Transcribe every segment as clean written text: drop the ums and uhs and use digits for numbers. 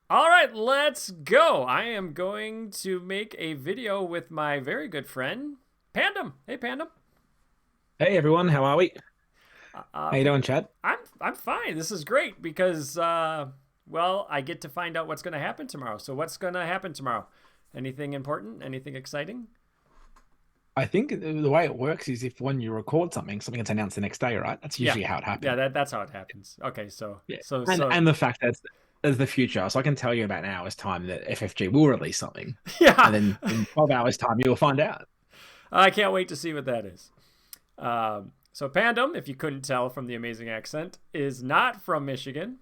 All right, let's go. I am going to make a video with my very good friend, Pandom. Hey, Pandom. Hey everyone, how are we? How you We're, doing, Chad? I'm fine. This is great because well, I get to find out what's going to happen tomorrow. So what's going to happen tomorrow? Anything important? Anything exciting? I think the way it works is if when you record something gets announced the next day, right? That's Yeah, usually how it yeah. happens. That's how it happens. Okay, so Yeah. so And so and the fact that it's the future. So I can tell you about an hour's time that FFG will release something. yeah. And then in 12 hours time you'll find out. I can't wait to see what that is. So Pandom, if you couldn't tell from the amazing accent, is not from Michigan.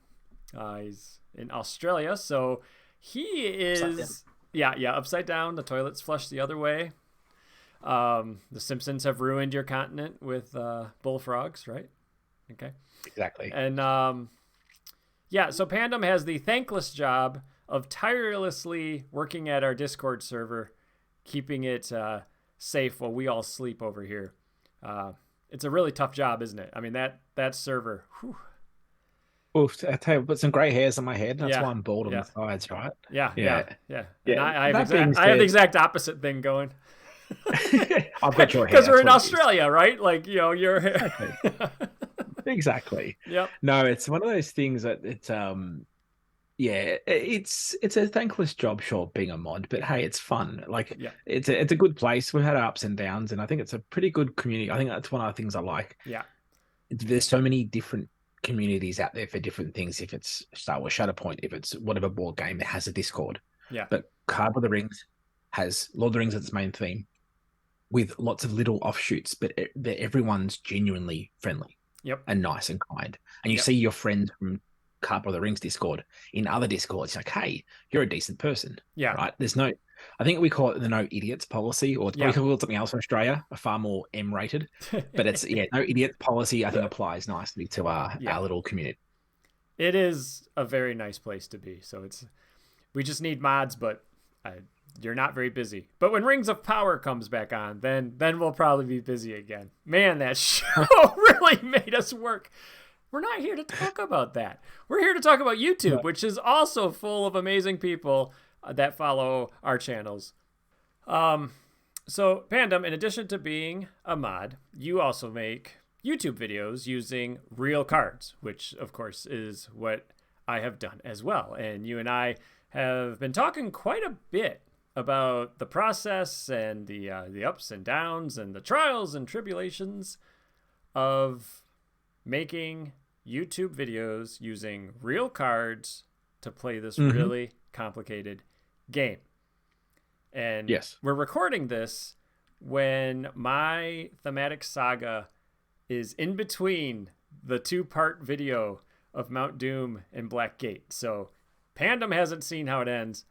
He's in Australia, so he Upside down. is yeah upside down. The toilet's flushed the other way. The Simpsons have ruined your continent with bullfrogs, right? Okay, Exactly. and yeah, so Pandom has the thankless job of tirelessly working at our Discord server, keeping it safe while we all sleep over here. Uh, it's a really tough job, isn't it? I mean that server. Whew, Oof, I tell you, put some grey hairs on my head. That's yeah, why I'm bald on the yeah, sides, right? yeah, yeah, Yeah. yeah. And Yeah. I have That being I have the said, exact opposite thing going. I've got your hair, Because we're that's in what it is. Australia, right? Like you're. Exactly. Exactly. Yep. No, it's one of those things that yeah, it's a thankless job, sure, being a mod, but hey, it's fun. Like Yeah. it's a good place. We've had our ups and downs, and I think it's a pretty good community. I think that's one of the things I like. Yeah. There's so many different communities out there for different things. If it's Star Wars Shatterpoint, if it's whatever board game, it has a Discord. Yeah. But Card of the Rings has Lord of the Rings as its main theme, with lots of little offshoots, but everyone's genuinely friendly Yep. and nice and kind. And you Yep. see your friends from Carp of the Rings Discord in other Discords, like, hey, you're a decent person, Yeah. right? There's no, I think we call it the no idiots policy, or it's probably Yeah. called something else in Australia, a far more M rated. But it's, yeah, no idiots policy, I think applies nicely to our Yeah. little community. It is a very nice place to be. So it's we just need mods, but you're not very busy. But when Rings of Power comes back on, then we'll probably be busy again. Man, that show really made us work. We're not here to talk about that. We're here to talk about YouTube, But which is also full of amazing people that follow our channels. Um, so, Pandom, in addition to being a mod, you also make YouTube videos using real cards, which, of course, is what I have done as well. And you and I have been talking quite a bit about the process and the ups and downs and the trials and tribulations of making YouTube videos using real cards to play this mhm, really complicated game. And yes. we're recording this when my thematic saga is in between the two-part video of Mount Doom and Black Gate. So Pandom hasn't seen how it ends.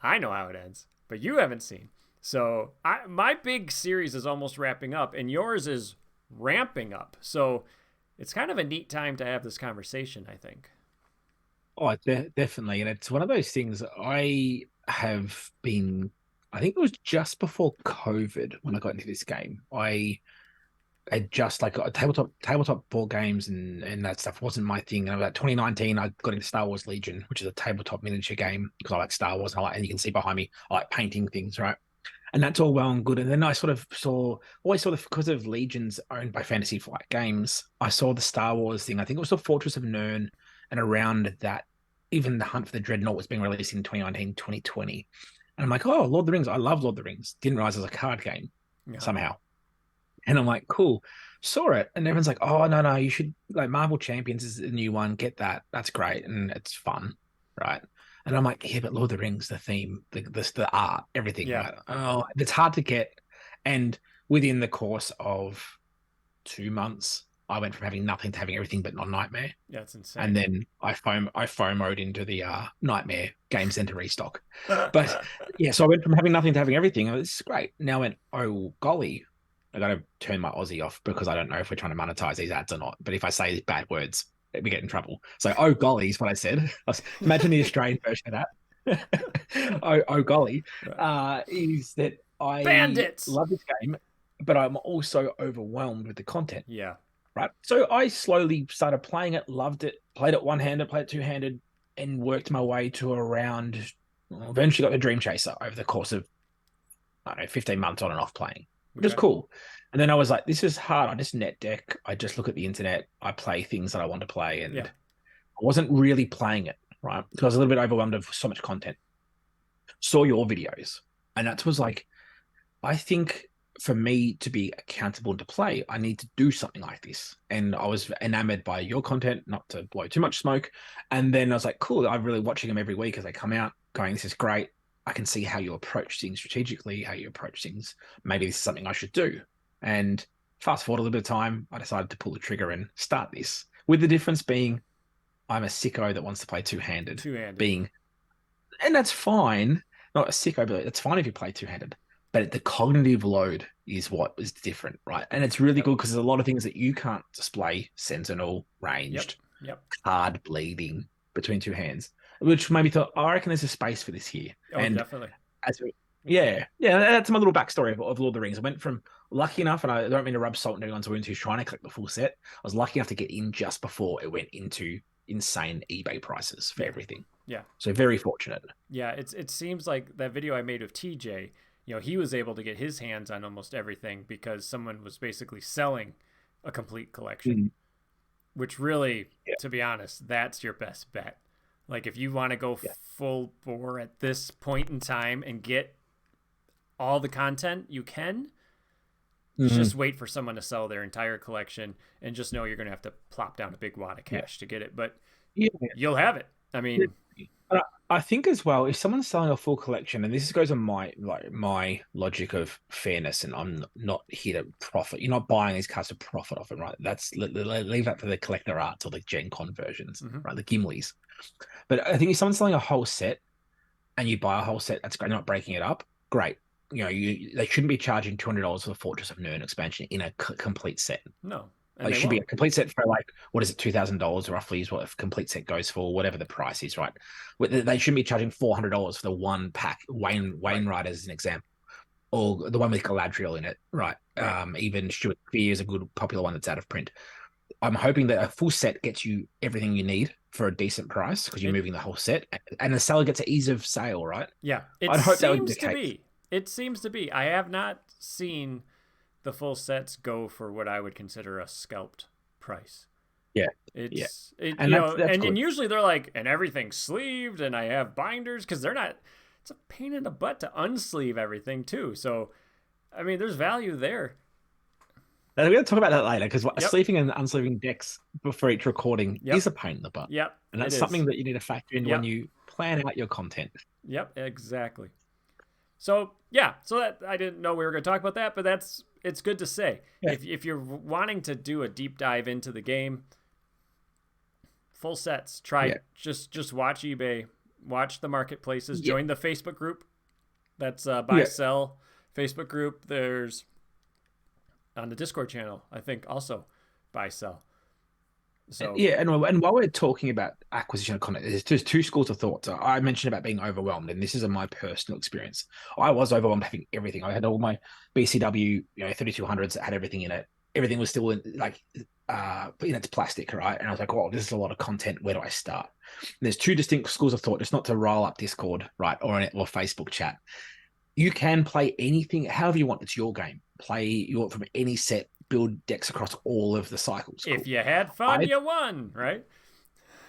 I know how it ends, but you haven't seen. So my big series is almost wrapping up, and yours is ramping up. So it's kind of a neat time to have this conversation, I think. Oh, definitely. And it's one of those things I have been, I think it was just before COVID when I got into this game. I just like got a tabletop board games and that stuff wasn't my thing. And about 2019, I got into Star Wars Legion, which is a tabletop miniature game because I like Star Wars and and you can see behind me, I like painting things, right? And that's all well and good. And then I sort of always saw because of Legion's owned by Fantasy Flight Games, I saw the Star Wars thing. I think it was the Fortress of Nern, and around that, even the Hunt for the Dreadnought was being released in 2019, 2020. And I'm like, oh, Lord of the Rings. I love Lord of the Rings. Didn't realize it was a card game Yeah. somehow. And I'm like, cool. Saw it. And everyone's like, oh, no, no, you should, like, Marvel Champions is a new one. Get that. That's great. And it's fun. Right. And I'm like, yeah, but Lord of the Rings, the theme, the art, everything. Yeah. Right. Oh, it's hard to get. And within the course of 2 months, I went from having nothing to having everything but non Nightmare. Yeah, it's And insane. then I FOMO'd into the Nightmare Game Center restock. But yeah, so I went from having nothing to having everything. Oh, this is great. Now I went, oh golly, I got to turn my Aussie off because I don't know if we're trying to monetize these ads or not. But if I say bad words, we get in trouble. So oh golly is what I said. Imagine the Australian version of that. Oh golly, is that I Bandits. love this game, but I'm also overwhelmed with the content. Yeah. Right. So I slowly started playing it, loved it, played it one handed, played it two handed, and worked my way to around, eventually got the Dream Chaser over the course of, I don't know, 15 months on and off playing, which is Okay. cool. And then I was like, this is hard. I just net deck. I just look at the internet. I play things that I want to play. And Yeah. I wasn't really playing it, right? Because I was a little bit overwhelmed of so much content. Saw your videos. And that was like, I think for me to be accountable and to play, I need to do something like this. And I was enamored by your content, not to blow too much smoke. And then I was like, cool, I'm really watching them every week as they come out, going, this is great. I can see how you approach things strategically, how you approach things. Maybe this is something I should do. And fast forward a little bit of time, I decided to pull the trigger and start this. With the difference being, I'm a sicko that wants to play two-handed, Two-handed. being, and that's fine. Not a sicko, but it's fine if you play two-handed. But the cognitive load is what is different, right? And it's really good because there's a lot of things that you can't display: sentinel, ranged, Yep. card bleeding between two hands. Which maybe thought, oh, I reckon there's a space for this here. Oh, And definitely. as yeah, that's my little backstory of Lord of the Rings. I went from lucky enough, and I don't mean to rub salt in anyone's wounds who's trying to collect the full set. I was lucky enough to get in just before it went into insane eBay prices for everything. Yeah. So very fortunate. Yeah, it seems like that video I made of TJ, he was able to get his hands on almost everything because someone was basically selling a complete collection, which really, to be honest, that's your best bet. Like if you want to go full bore at this point in time and get all the content you can, just wait for someone to sell their entire collection and just know you're going to have to plop down a big wad of cash to get it, but you'll have it. I mean, I think as well, if someone's selling a full collection, and this goes on my logic of fairness, and I'm not here to profit. You're not buying these cards to profit off them, right? That's leave that for the collector arts or the Gen Con versions, right? The Gimlis. But I think if someone's selling a whole set, and you buy a whole set, that's great. Not breaking it up, great. They shouldn't be charging $200 for the Fortress of Nern expansion in a complete set. No. It should be a complete set for like, what is it, $2,000 roughly is what a complete set goes for, whatever the price is, right? They shouldn't be charging $400 for the one pack. Wainwright as an example, or the one with Galadriel in it, right? Even Stuart Fear is a good popular one that's out of print. I'm hoping that a full set gets you everything you need for a decent price because you're moving the whole set, and the seller gets an ease of sale, right? Yeah, I'd hope that would be the case. It seems to be. I have not seen the full sets go for what I would consider a scalped price. Yeah. And usually they're like, and everything's sleeved and I have binders because they're not, it's a pain in the butt to unsleeve everything too. So, I mean, there's value there. We're going to talk about that later because sleeving and unsleeving decks before each recording is a pain in the butt. Yep. And that's something that you need to factor in when you plan out your content. Yep, exactly. So, so that I didn't know we were going to talk about that, but it's good to say. Yeah. If you're wanting to do a deep dive into the game, full sets, try just watch eBay, watch the marketplaces, join the Facebook group. That's buy sell Facebook group. There's on the Discord channel, I think also buy sell. So and while we're talking about acquisition of content, there's two schools of thought. So I mentioned about being overwhelmed, and this is my personal experience. I was overwhelmed having everything. I had all my BCW 3200s that had everything in it. Everything was still in it's plastic, right? And I was like, oh, this is a lot of content. Where do I start? And there's two distinct schools of thought. Just not to roll up Discord, right, or Facebook chat. You can play anything however you want. It's your game. Play from any set. Build decks across all of the cycles. If you had fun, you won, right?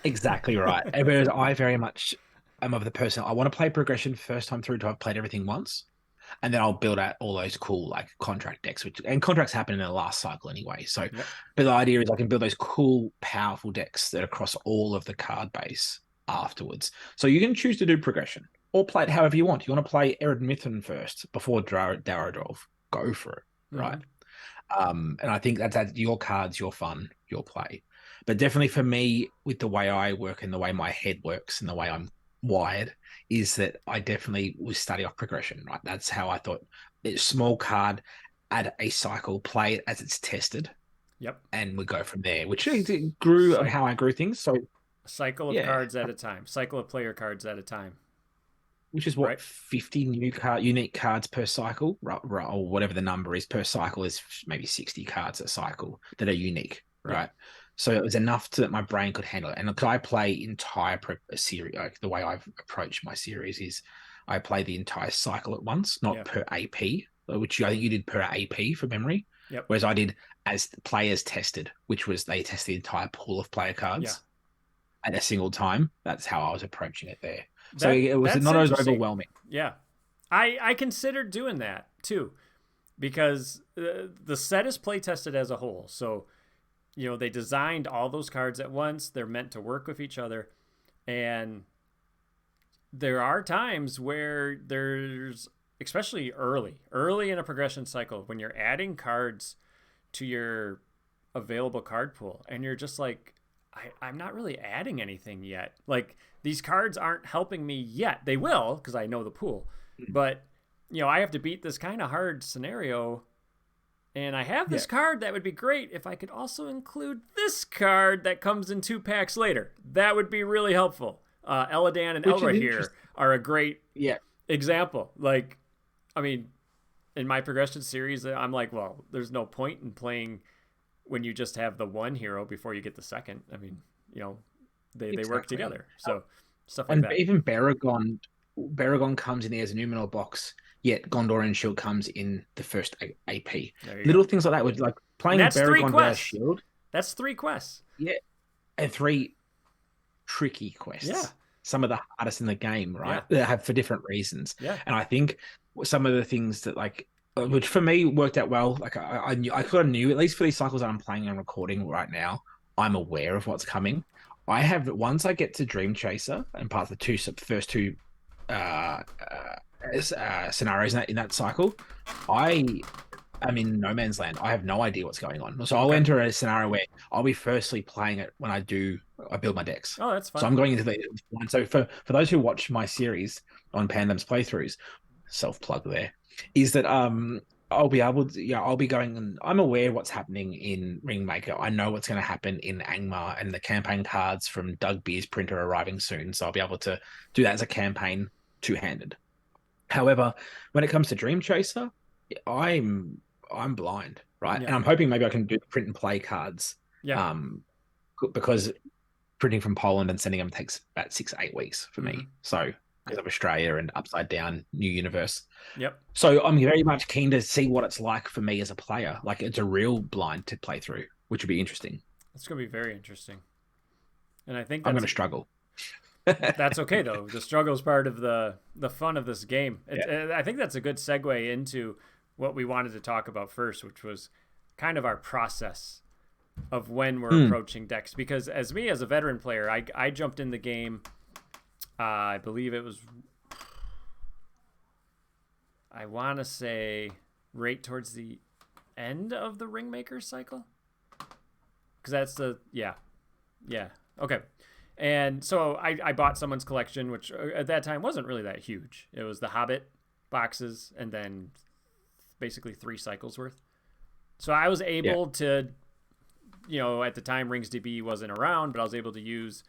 Exactly right. Whereas I very much am of the person, I want to play progression first time through to have played everything once, and then I'll build out all those cool like contract decks, and contracts happen in the last cycle anyway. So, but the idea is I can build those cool, powerful decks that are across all of the card base afterwards. So you can choose to do progression or play it however you want. You want to play Ered Mithrin first before Daradolf, go for it, right? And I think that's your cards, your fun, your play. But definitely for me, with the way I work and the way my head works and the way I'm wired, is that I definitely was study off progression, right? That's how I thought. It's small card, add a cycle, play it as it's tested. Yep. And we go from there, which grew on how I grew things. So a cycle of cards at a time, cycle of player cards at a time. Which is what, 50 unique cards per cycle, or whatever the number is per cycle is maybe 60 cards a cycle that are unique. Yeah. right? So it was enough that my brain could handle it. And because I play entire series, like the way I've approached my series is I play the entire cycle at once, not Yeah. per AP, which I think you did per AP from memory. Yep. Whereas I did as players tested, which was they test the entire pool of player Yeah. cards at a single time. That's how I was approaching it there. So That it was that's not as interesting. overwhelming. Yeah. I considered doing that too because the set is play tested as a whole. So, they designed all those cards at once. They're meant to work with each other. And there are times where there's, especially early in a progression cycle, when you're adding cards to your available card pool and you're just like, I'm not really adding anything yet. Like, these cards aren't helping me yet. They will, because I know the pool. But, I have to beat this kind of hard scenario. And I have this card that would be great if I could also include this card that comes in 2 packs later. That would be really helpful. Eladan and Elra here are a great example. Like, I mean, in my progression series, I'm like, well, there's no point in playing when you just have the one hero before you get the second. I mean, they work together. So stuff like and that. even Baragon comes in there as a Numenor box, yet Gondorian Shield comes in the first AP. Little Go. things like that, with like playing That's Baragon versus Shield. That's 3 quests. Yeah, and 3 tricky quests. Yeah. Some of the hardest in the game, right? Yeah. That have for different reasons. Yeah. And I think some of the things that which for me worked out well. Like I kind of knew, at least for these cycles that I'm playing and recording right now, I'm aware of what's coming. I have, once I get to Dream Chaser and past the first two scenarios in that cycle, I am in no man's land. I have no idea what's going on. So I'll enter a scenario where I'll be firstly playing it when I build my decks. Oh, that's fine. So I'm going into the one. So for those who watch my series on Pandom's playthroughs, self plug there, is that I'll be able to, I'll be going, and I'm aware of what's happening in Ringmaker. I know what's going to happen in Angmar, and the campaign cards from Doug Beer's printer are arriving soon. So I'll be able to do that as a campaign two-handed. However, when it comes to Dream Chaser, I'm blind, right? Yeah. And I'm hoping maybe I can do print and play cards. Yeah. Because printing from Poland and sending them takes about 6-8 weeks for me. So because of Australia and upside down new universe. Yep. So I'm very much keen to see what it's like for me as a player. Like, it's a real blind to play through, which would be interesting. It's going to be very interesting. And I think I'm going to struggle. That's okay though. The struggle is part of the fun of this game. I think that's a good segue into what we wanted to talk about first, which was kind of our process of when we're approaching decks. Because as a veteran player, I jumped in the game. I believe it was, I want to say, right towards the end of the Ringmaker cycle. Because that's yeah. Okay. And so I bought someone's collection, which at that time wasn't really that huge. It was the Hobbit boxes and then basically 3 cycles worth. So I was able to, at the time RingsDB wasn't around, but I was able to use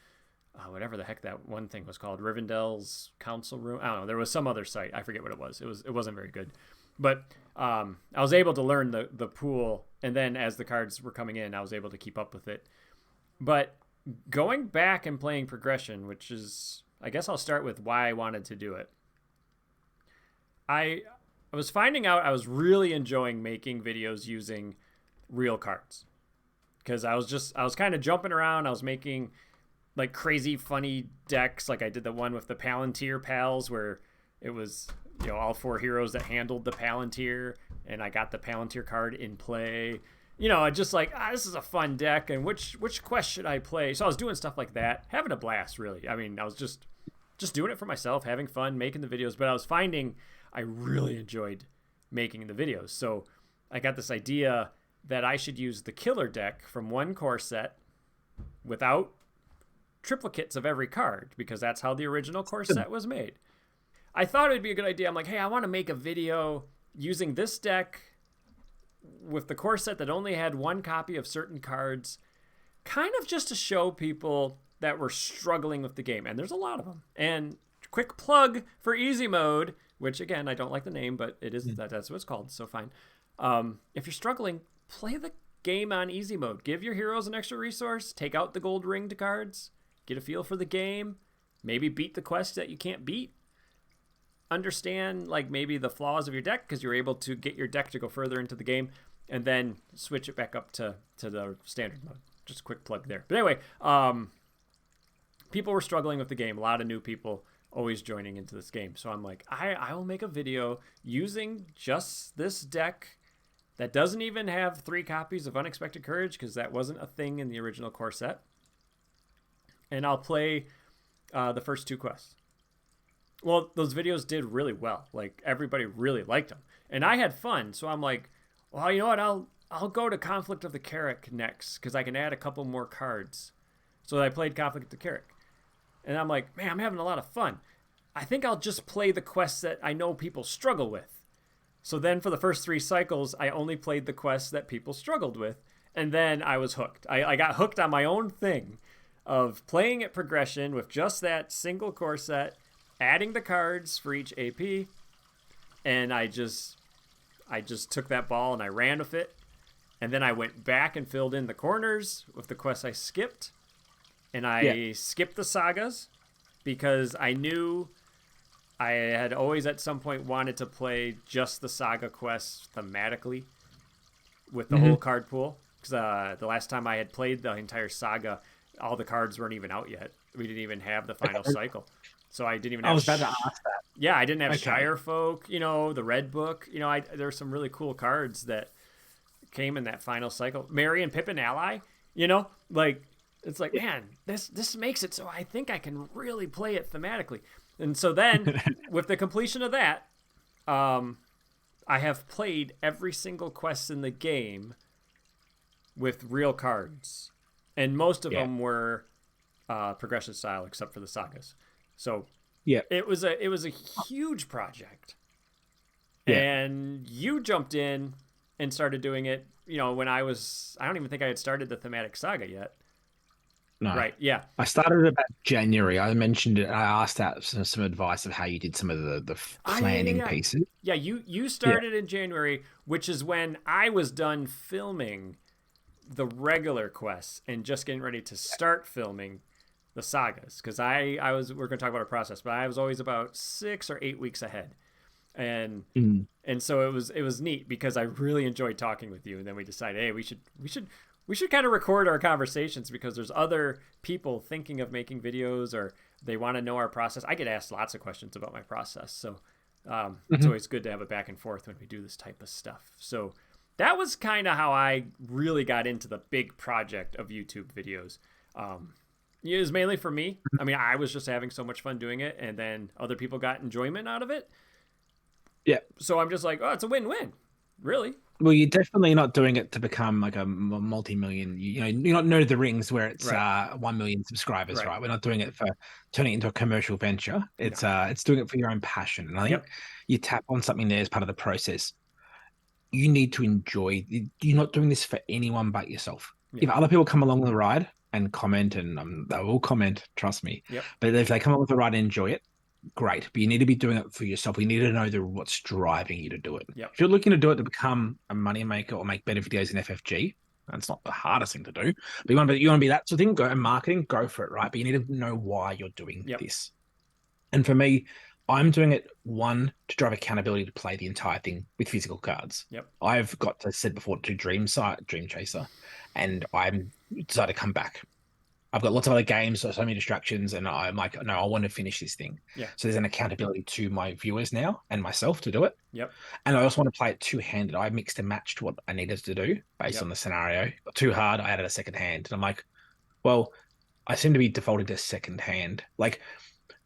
whatever the heck that one thing was called, Rivendell's Council Room. I don't know. There was some other site. I forget what it was. It wasn't very good. But I was able to learn the pool, and then as the cards were coming in, I was able to keep up with it. But going back and playing progression, which is, I guess I'll start with why I wanted to do it. I was finding out I was really enjoying making videos using real cards. Because I was kind of jumping around. I was making like crazy funny decks. Like I did the one with the Palantir pals where it was, all 4 heroes that handled the Palantir, and I got the Palantir card in play. Just like, this is a fun deck, and which quest should I play? So I was doing stuff like that, having a blast, really. I mean, I was just doing it for myself, having fun, making the videos, but I was finding I really enjoyed making the videos. So I got this idea that I should use the killer deck from one core set without triplicates of every card, because that's how the original core set was made. I thought it'd be a good idea. I'm like, hey, I want to make a video using this deck with the core set that only had 1 copy of certain cards, kind of just to show people that were struggling with the game. And there's a lot of them. And quick plug for easy mode, which again, I don't like the name, but it is that's what it's called. So fine. If you're struggling, play the game on easy mode. Give your heroes an extra resource. Take out the gold ringed cards. Get a feel for the game. Maybe beat the quest that you can't beat. Understand like maybe the flaws of your deck because you're able to get your deck to go further into the game, and then switch it back up to the standard mode. Just a quick plug there. But anyway, people were struggling with the game. A lot of new people always joining into this game. So I'm like, I will make a video using just this deck that doesn't even have 3 copies of Unexpected Courage because that wasn't a thing in the original core set. And I'll play the first 2 quests. Well, those videos did really well. Like, everybody really liked them. And I had fun. So I'm like, well, you know what? I'll go to Conflict of the Carrick next because I can add a couple more cards. So I played Conflict of the Carrick. And I'm like, man, I'm having a lot of fun. I think I'll just play the quests that I know people struggle with. So then for the first 3 cycles, I only played the quests that people struggled with. And then I was hooked. I got hooked on my own thing of playing at progression with just that single core set, adding the cards for each AP. And I just took that ball and I ran with it. And then I went back and filled in the corners with the quests I skipped. And I skipped the sagas because I knew I had always at some point wanted to play just the saga quests thematically with the whole card pool. Because the last time I had played the entire saga, all the cards weren't even out yet. We didn't even have the final cycle. So I didn't even have... I was about to ask that. Yeah, I didn't have Shire Folk, the Red Book. There were some really cool cards that came in that final cycle. Merry and Pippin Ally, it's like, man, this makes it so I think I can really play it thematically. And so then, with the completion of that, I have played every single quest in the game with real cards. And most of them were progression style, except for the sagas. So it was a huge project. Yeah. And you jumped in and started doing it, when I don't even think I had started the thematic saga yet. No. Right, yeah. I started about January. I mentioned it. I asked out some advice of how you did some of the planning pieces. Yeah, you started in January, which is when I was done filming the regular quests and just getting ready to start filming the sagas. Because we're going to talk about our process, but I was always about 6 or 8 weeks ahead. And so it was neat because I really enjoyed talking with you. And then we decided, hey, we should kind of record our conversations because there's other people thinking of making videos or they want to know our process. I get asked lots of questions about my process. So it's always good to have a back and forth when we do this type of stuff. So that was kind of how I really got into the big project of YouTube videos. It was mainly for me. I mean, I was just having so much fun doing it, and then other people got enjoyment out of it. Yeah. So I'm just like, oh, it's a win-win, really. Well, you're definitely not doing it to become like a multi-million. You're not Nerd of the Rings where it's 1 million subscribers, right? We're not doing it for turning it into a commercial venture. It's doing it for your own passion. And I think you tap on something there as part of the process. You need to enjoy. You're not doing this for anyone but yourself. If other people come along the ride and comment, and they will comment, trust me. But if they come along with the ride and enjoy it, great. But you need to be doing it for yourself. You need to know what's driving you to do it. If you're looking to do it to become a moneymaker or make better videos in FFG, that's not the hardest thing to do. But you want to be that sort of thing. Go in marketing, go for it, right? But you need to know why you're doing this. And for me, I'm doing it, one, to drive accountability to play the entire thing with physical cards. I've got to said before to Dream Chaser, and I'm decided to come back. I've got lots of other games, so many distractions, and I'm like, no, I want to finish this thing. So there's an accountability to my viewers now and myself to do it. And I also want to play it two-handed. I mixed and matched what I needed to do based on the scenario. Got too hard, I added a second hand. And I'm like, well, I seem to be defaulting to second hand. Like,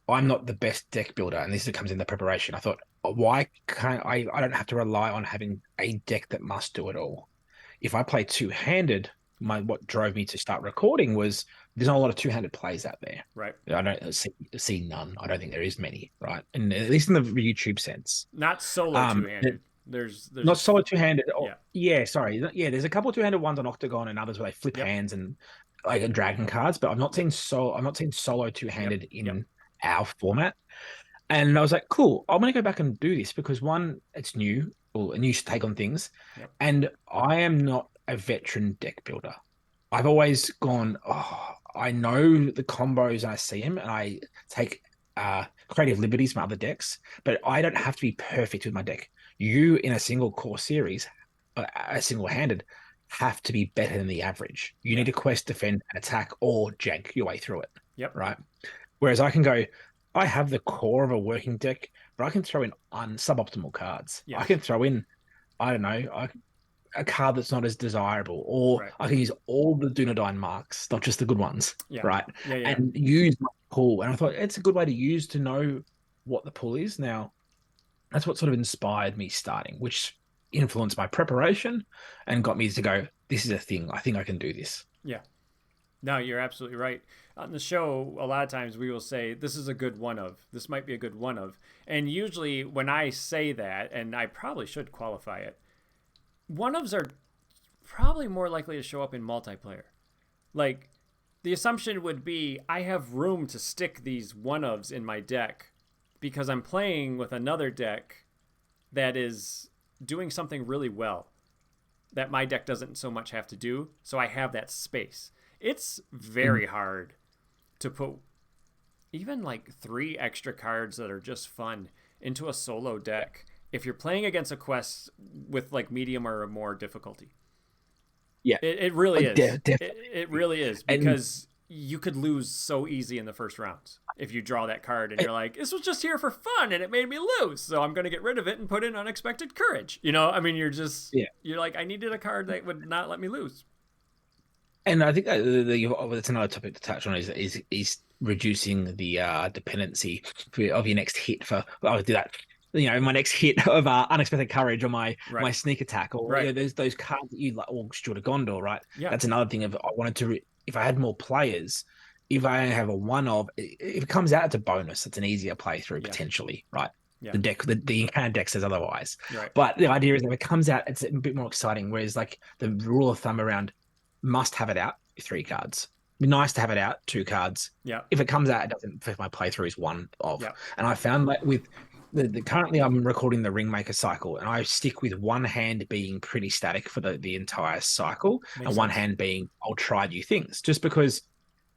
I'm not the best deck builder, and this comes in the preparation. I thought, why can't I don't have to rely on having a deck that must do it all. If I play two-handed, what drove me to start recording was there's not a lot of two-handed plays out there. I don't see none. I don't think there is many, right? And at least in the YouTube sense. Not solo two-handed. There's not solo two-handed. There's a couple of two-handed ones on Octagon and others where they flip hands and like dragon cards, but I'm not seeing solo two-handed in our format. And I was like, cool, I'm gonna go back and do this because one, it's new, or a new take on things, and I am not a veteran deck builder. I've always gone, oh, I know the combos and I see them and I take creative liberties from other decks, but I don't have to be perfect with my deck. You in a single core series, a single handed, have to be better than the average. You Yeah. need to quest, defend, and attack or jank your way through it. Yep. Right. Whereas I can go, I have the core of a working deck, but I can throw in suboptimal cards. I Yes. can throw in, I don't know, a card that's not as desirable, or Right. I can use all the Dunedain marks, not just the good ones, Yeah. right? Yeah. Yeah. And use my pool. And I thought it's a good way to use to know what the pool is. Now, that's what sort of inspired me starting, which influenced my preparation and got me to go, this is a thing. I think I can do this. Yeah. No, you're absolutely right. On the show, a lot of times we will say, this is a good one of. This might be a good one of. And usually when I say that, and I probably should qualify it, one ofs are probably more likely to show up in multiplayer. Like, the assumption would be I have room to stick these one ofs in my deck because I'm playing with another deck that is doing something really well that my deck doesn't so much have to do. So I have that space. It's very hard to put even like 3 extra cards that are just fun into a solo deck if you're playing against a quest with like medium or more difficulty. Yeah, It really is. definitely. It really is And because you could lose so easy in the first rounds if you draw that card and you're like, this was just here for fun and it made me lose, so I'm going to get rid of it and put in unexpected courage. You know, I mean, you're like, I needed a card that would not let me lose. And I think that's another topic to touch on is reducing the dependency of your next hit for. I'll do that. You know, my next hit of unexpected courage or my Right. sneak attack, or Right. there's those cards that you like, or Steward of Gondor, right? Yeah. That's another thing of I wanted to if I had more players, if I have a one of if it comes out, it's a bonus. It's an easier playthrough Yeah. potentially, right? Yeah. The encounter deck says otherwise, Right. but the idea is if it comes out, it's a bit more exciting. Whereas like the rule of thumb around must have it out 3 cards. Be nice to have it out 2 cards. Yeah. If it comes out, it doesn't affect my playthroughs one of. Yeah. And I found that with currently I'm recording the Ringmaker cycle, and I stick with one hand being pretty static for the entire cycle, Makes and one sense. hand being I'll try new things, just because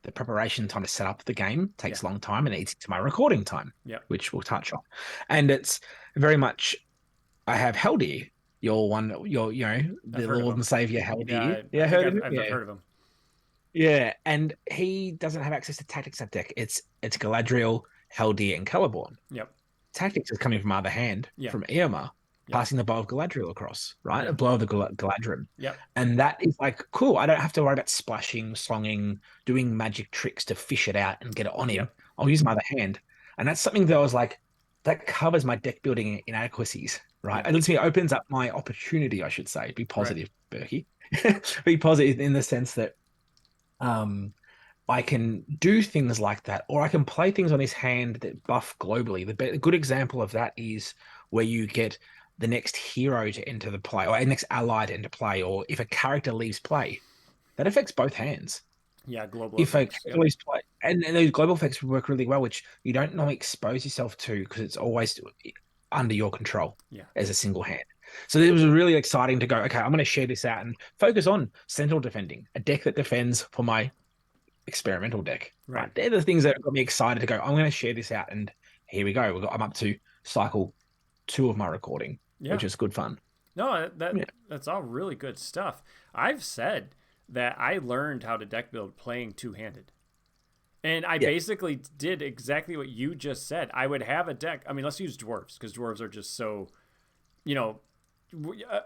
the preparation time to set up the game takes Yeah. a long time and eats into my recording time, Yeah. which we'll touch on. And it's very much I have Heldir, the Lord and Savior Heldir. Yeah, I think heard of him? I've heard of him. Yeah, and he doesn't have access to tactics that deck. It's Galadriel, Heldir, and Celeborn. Yep. Tactics is coming from other hand, Yeah. from Eomer, Yeah. passing the bow of Galadriel across, right? Yeah. A blow of the Galadrim. Yep. And that is like, cool. I don't have to worry about splashing, slonging, doing magic tricks to fish it out and get it on him. Yep. I'll use my other hand. And that's something that I was like, that covers my deck building inadequacies, right? Yeah. It opens up my opportunity, I should say. Be positive, Berkey. Be positive in the sense that I can do things like that, or I can play things on this hand that buff globally. The good example of that is where you get the next hero to enter the play, or a next ally to enter play, or if a character leaves play, that affects both hands. Yeah, global If a effects. character leaves play, and those global effects work really well, which you don't normally expose yourself to because it's always under your control Yeah. as a single hand. So it was really exciting to go, okay, I'm going to share this out and focus on Sentinel defending, a deck that defends for my experimental deck. Right. They're the things that got me excited to go, I'm going to share this out. And here we go. I'm up to cycle 2 of my recording, which is good fun. No, that's all really good stuff. I've said that I learned how to deck build playing 2-handed. And I basically did exactly what you just said. I would have a deck. I mean, let's use dwarves because dwarves are just so,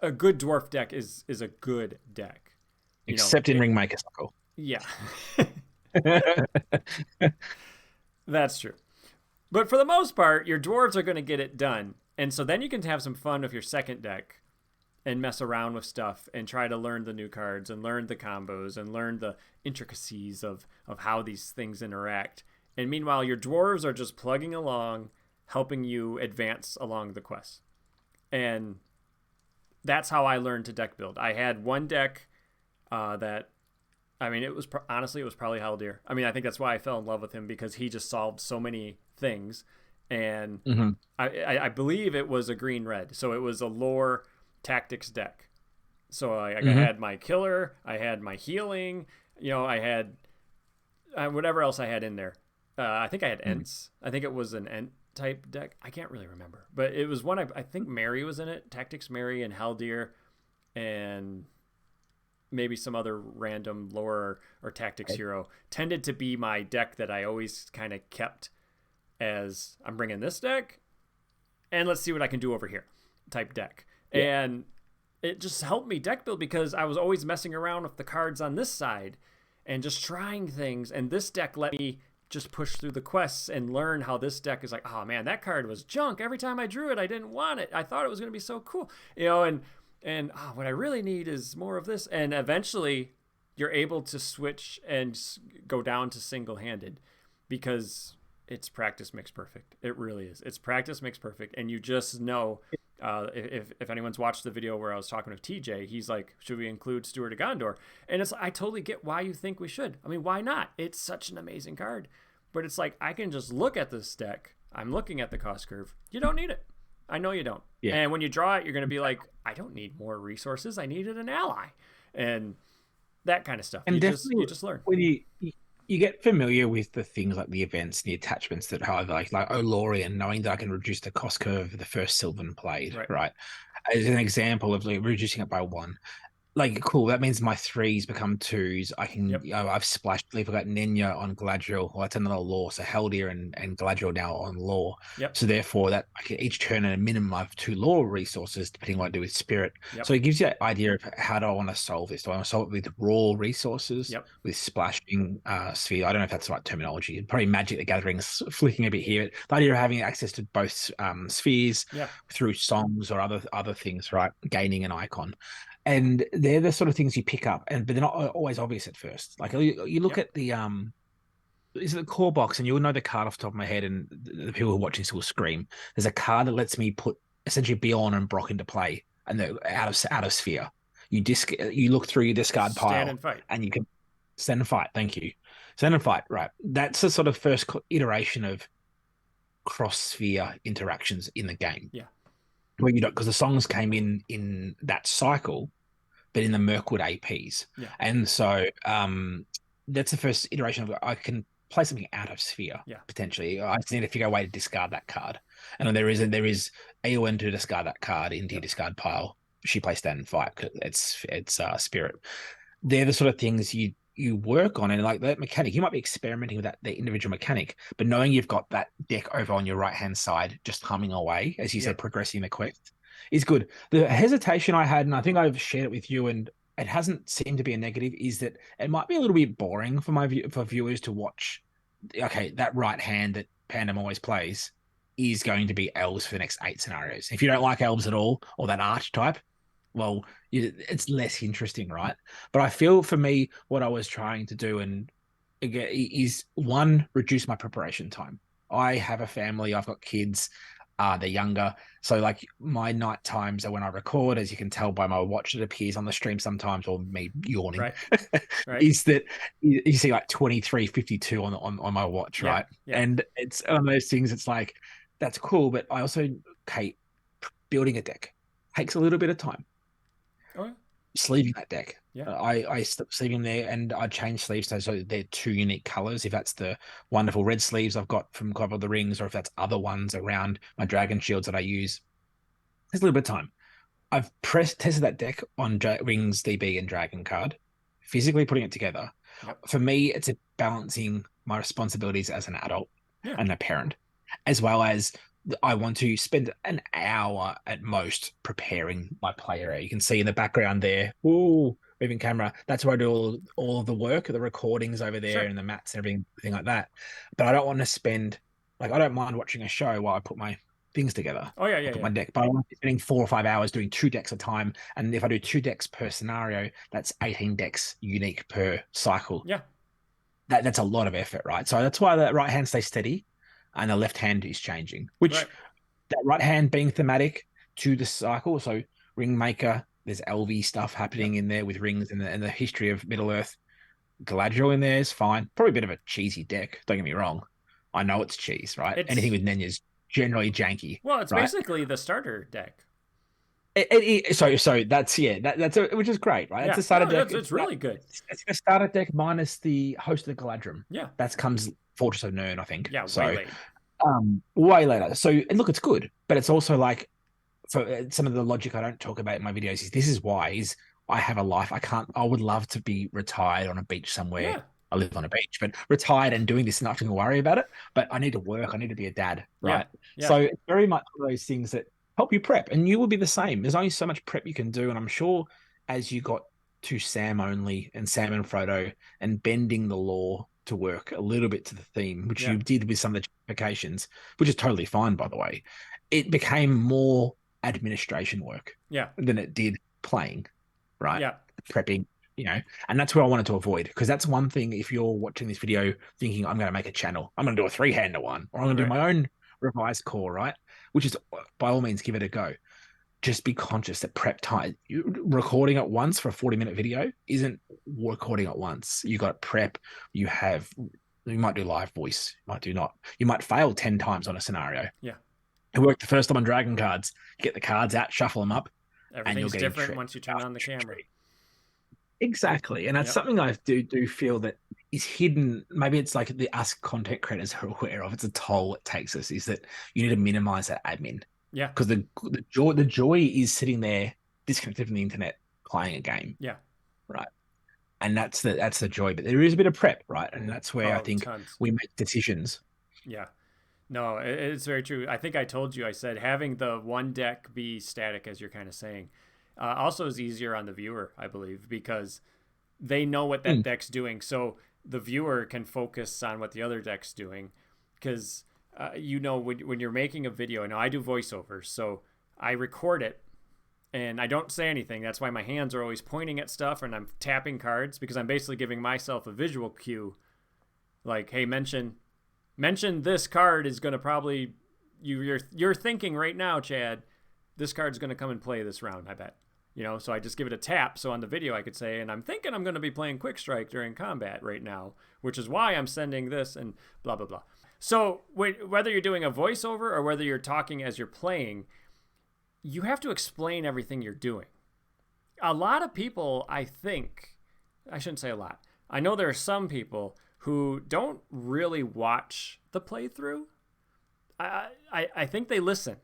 a good dwarf deck is a good deck. Except in Ringmaker cycle. Yeah. That's true. But for the most part, your dwarves are going to get it done. And so then you can have some fun with your second deck and mess around with stuff and try to learn the new cards and learn the combos and learn the intricacies of how these things interact. And meanwhile, your dwarves are just plugging along, helping you advance along the quest. And that's how I learned to deck build. I had one deck that, I mean, honestly, it was probably Heldir. I mean, I think that's why I fell in love with him, because he just solved so many things. And I believe it was a green-red. So it was a lore tactics deck. So I Hmm. had my killer, I had my healing, I had whatever else I had in there. I think I had Ents. I think it was an Ent type deck. I can't really remember, but it was one. I think Mary was in it. Tactics Mary and Haldir, and maybe some other random lore or tactics hero tended to be my deck that I always kind of kept as I'm bringing this deck, and let's see what I can do over here type deck. Yeah. And it just helped me deck build because I was always messing around with the cards on this side and just trying things. And this deck let me just push through the quests and learn how this deck is like, oh man, that card was junk. Every time I drew it, I didn't want it. I thought it was going to be so cool, and what I really need is more of this. And eventually you're able to switch and go down to single handed because it's practice makes perfect. It really is. It's practice makes perfect. And you just know, if anyone's watched the video where I was talking with TJ, he's like, should we include Steward of Gondor? And it's, I totally get why you think we should. I mean, why not? It's such an amazing card. But it's like, I can just look at this deck. I'm looking at the cost curve. You don't need it. I know you don't. Yeah. And when you draw it, you're going to be like, I don't need more resources. I needed an ally. And that kind of stuff. And You just learn. when you get familiar with the things like the events and the attachments that have like Olorian, knowing that I can reduce the cost curve of the first Sylvan played, right? As an example of like reducing it by one. Like, cool, that means my threes become twos. I can, Yep. I've splashed, I've got Nenya on Galadriel. Well, that's another law. So Haldir and Galadriel now on law. Yep. So therefore, that I can each turn a minimum of 2 law resources, depending on what I do with spirit. Yep. So it gives you an idea of how do I want to solve this? Do I want to solve it with raw resources, Yep. with splashing sphere? I don't know if that's the right terminology. Probably Magic the Gathering, flicking a bit here. The idea of having access to both spheres through songs or other things, right? Gaining an icon. And they're the sort of things you pick up, but they're not always obvious at first. Like you look at the is it the core box, and you'll know the card off the top of my head, and the people who are watching this will scream. There's a card that lets me put essentially Bjorn and Brock into play, and they're out of sphere. You look through your discard pile, stand and fight, and you can stand and fight. Thank you, stand and fight. Right, that's the sort of first iteration of cross sphere interactions in the game. Yeah, where you don't, because the songs came in that cycle, but in the Mirkwood APs. Yeah. And so that's the first iteration of I can play something out of sphere, potentially. I just need to figure out a way to discard that card. And there is Eowyn to discard that card into your discard pile. She plays stand and fight because it's spirit. They're the sort of things you work on, and like that mechanic, you might be experimenting with the individual mechanic, but knowing you've got that deck over on your right hand side just humming away, as you said, progressing the quest is good. The hesitation I had, and I think I've shared it with you, and it hasn't seemed to be a negative, is that it might be a little bit boring for viewers to watch. Okay, that right hand that Pandom always plays is going to be elves for the next 8 scenarios. If you don't like elves at all, or that archetype, well, it's less interesting, right? But I feel for me, what I was trying to do, and again, is one, reduce my preparation time. I have a family, I've got kids, they're younger. So like my night times are when I record, as you can tell by my watch that appears on the stream sometimes, or me yawning, right. is that you see like 23:52 on my watch, right? Yeah. And it's one of those things, it's like, that's cool, but I also, building a deck takes a little bit of time. Sleeving that deck. I stopped sleeving there, and I changed sleeves so they're 2 unique colors. If that's the wonderful red sleeves I've got from Club of the Rings, or if that's other ones around my dragon shields that I use, there's a little bit of time. I've tested that deck on Rings DB and Dragon card, physically putting it together. For me, it's balancing my responsibilities as an adult and a parent, as well as I want to spend an hour at most preparing my play area. You can see in the background there, moving camera. That's where I do all of the work, the recordings over there, and the mats and everything like that. But I don't want to spend, I don't mind watching a show while I put my things together. Put my deck. But I want to be spending 4 or 5 hours doing 2 decks at a time. And if I do 2 decks per scenario, that's 18 decks unique per cycle. Yeah. That's a lot of effort, right? So that's why the right hand stays steady and the left hand is changing, which that right hand being thematic to the cycle. So Ringmaker, there's LV stuff happening in there with rings and the history of Middle Earth. Galadriel in there is fine. Probably a bit of a cheesy deck. Don't get me wrong. I know it's cheese, right? Anything with Nenya is generally janky. Well, it's basically the starter deck. So that's which is great, right? It's Yeah, a starter no, deck. it's really good. It's a starter deck minus the host of the Galadrim. Yeah, That comes Fortress of Nern, I think. yeah, way So late. way later. So and look, it's good, but it's also like for some of the logic I don't talk about in my videos is this is why is I have a life. I would love to be retired on a beach somewhere. Yeah, I live on a beach, but retired and doing this, not having to worry about it. But I need to work. I need to be a dad, yeah, right? yeah, So it's very much one of those things that help you prep, and you will be the same. There's only so much prep you can do, and I'm sure as you got to Sam only and Sam and Frodo and bending the law to work a little bit to the theme, which yeah, you did with some of the justifications, which is totally fine, by the way. It became more administration work yeah, than it did playing, right? yeah, Prepping, you know, and that's where I wanted to avoid because that's one thing. If you're watching this video thinking I'm going to make a channel, I'm going to do a three-hander one, or I'm going to do right. my own revised core, right? Which is by all means give it a go. Just be conscious that prep time, recording at once for a 40-minute video isn't recording at once. You got prep. You have, you might do live voice, you might do not. You might fail 10 times on a scenario. Yeah, It worked the first time on Dragon cards. You get the cards out, shuffle them up, and you're everything's getting different tricked. once you turn on the camera. Exactly, and that's Yep. something I do feel that is hidden. Maybe it's like the us content creators are aware of. It's a toll it takes us. Is that you need to minimize that admin Yeah, because the joy is sitting there disconnected from the internet playing a game, yeah. right? And that's the joy. But there is a bit of prep, right? And that's where I Oh, think tons. we make decisions. Yeah. No, it's very true. I think I told you, I said having the one deck be static, as you're kind of saying, also is easier on the viewer, I believe, because they know what that Mm. deck's doing. So the viewer can focus on what the other deck's doing. Because, when you're making a video, and I do voiceovers, so I record it and I don't say anything. That's why my hands are always pointing at stuff and I'm tapping cards because I'm basically giving myself a visual cue like, hey, mention this card is going to probably you're thinking right now, Chad, this card's going to come and play this round, I bet. So I just give it a tap. So on the video, I could say, and I'm thinking I'm going to be playing Quick Strike during combat right now, which is why I'm sending this and blah, blah, blah. So whether you're doing a voiceover or whether you're talking as you're playing, you have to explain everything you're doing. A lot of people, I shouldn't say a lot. I know there are some people who don't really watch the playthrough. I think they listen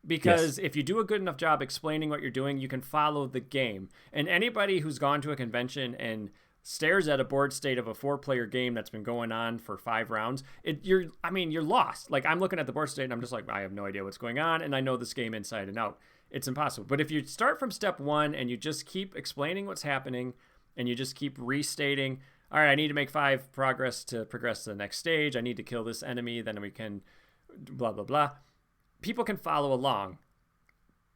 because if you do a good enough job explaining what you're doing, you can follow the game. And anybody who's gone to a convention and stares at a board state of a 4-player game that's been going on for 5 rounds, you're lost. Like, I'm looking at the board state and I'm just like, I have no idea what's going on, and I know this game inside and out. It's impossible. But if you start from step 1 and you just keep explaining what's happening and you just keep restating, all right, I need to make 5 progress to progress to the next stage. I need to kill this enemy, then we can blah, blah, blah. People can follow along.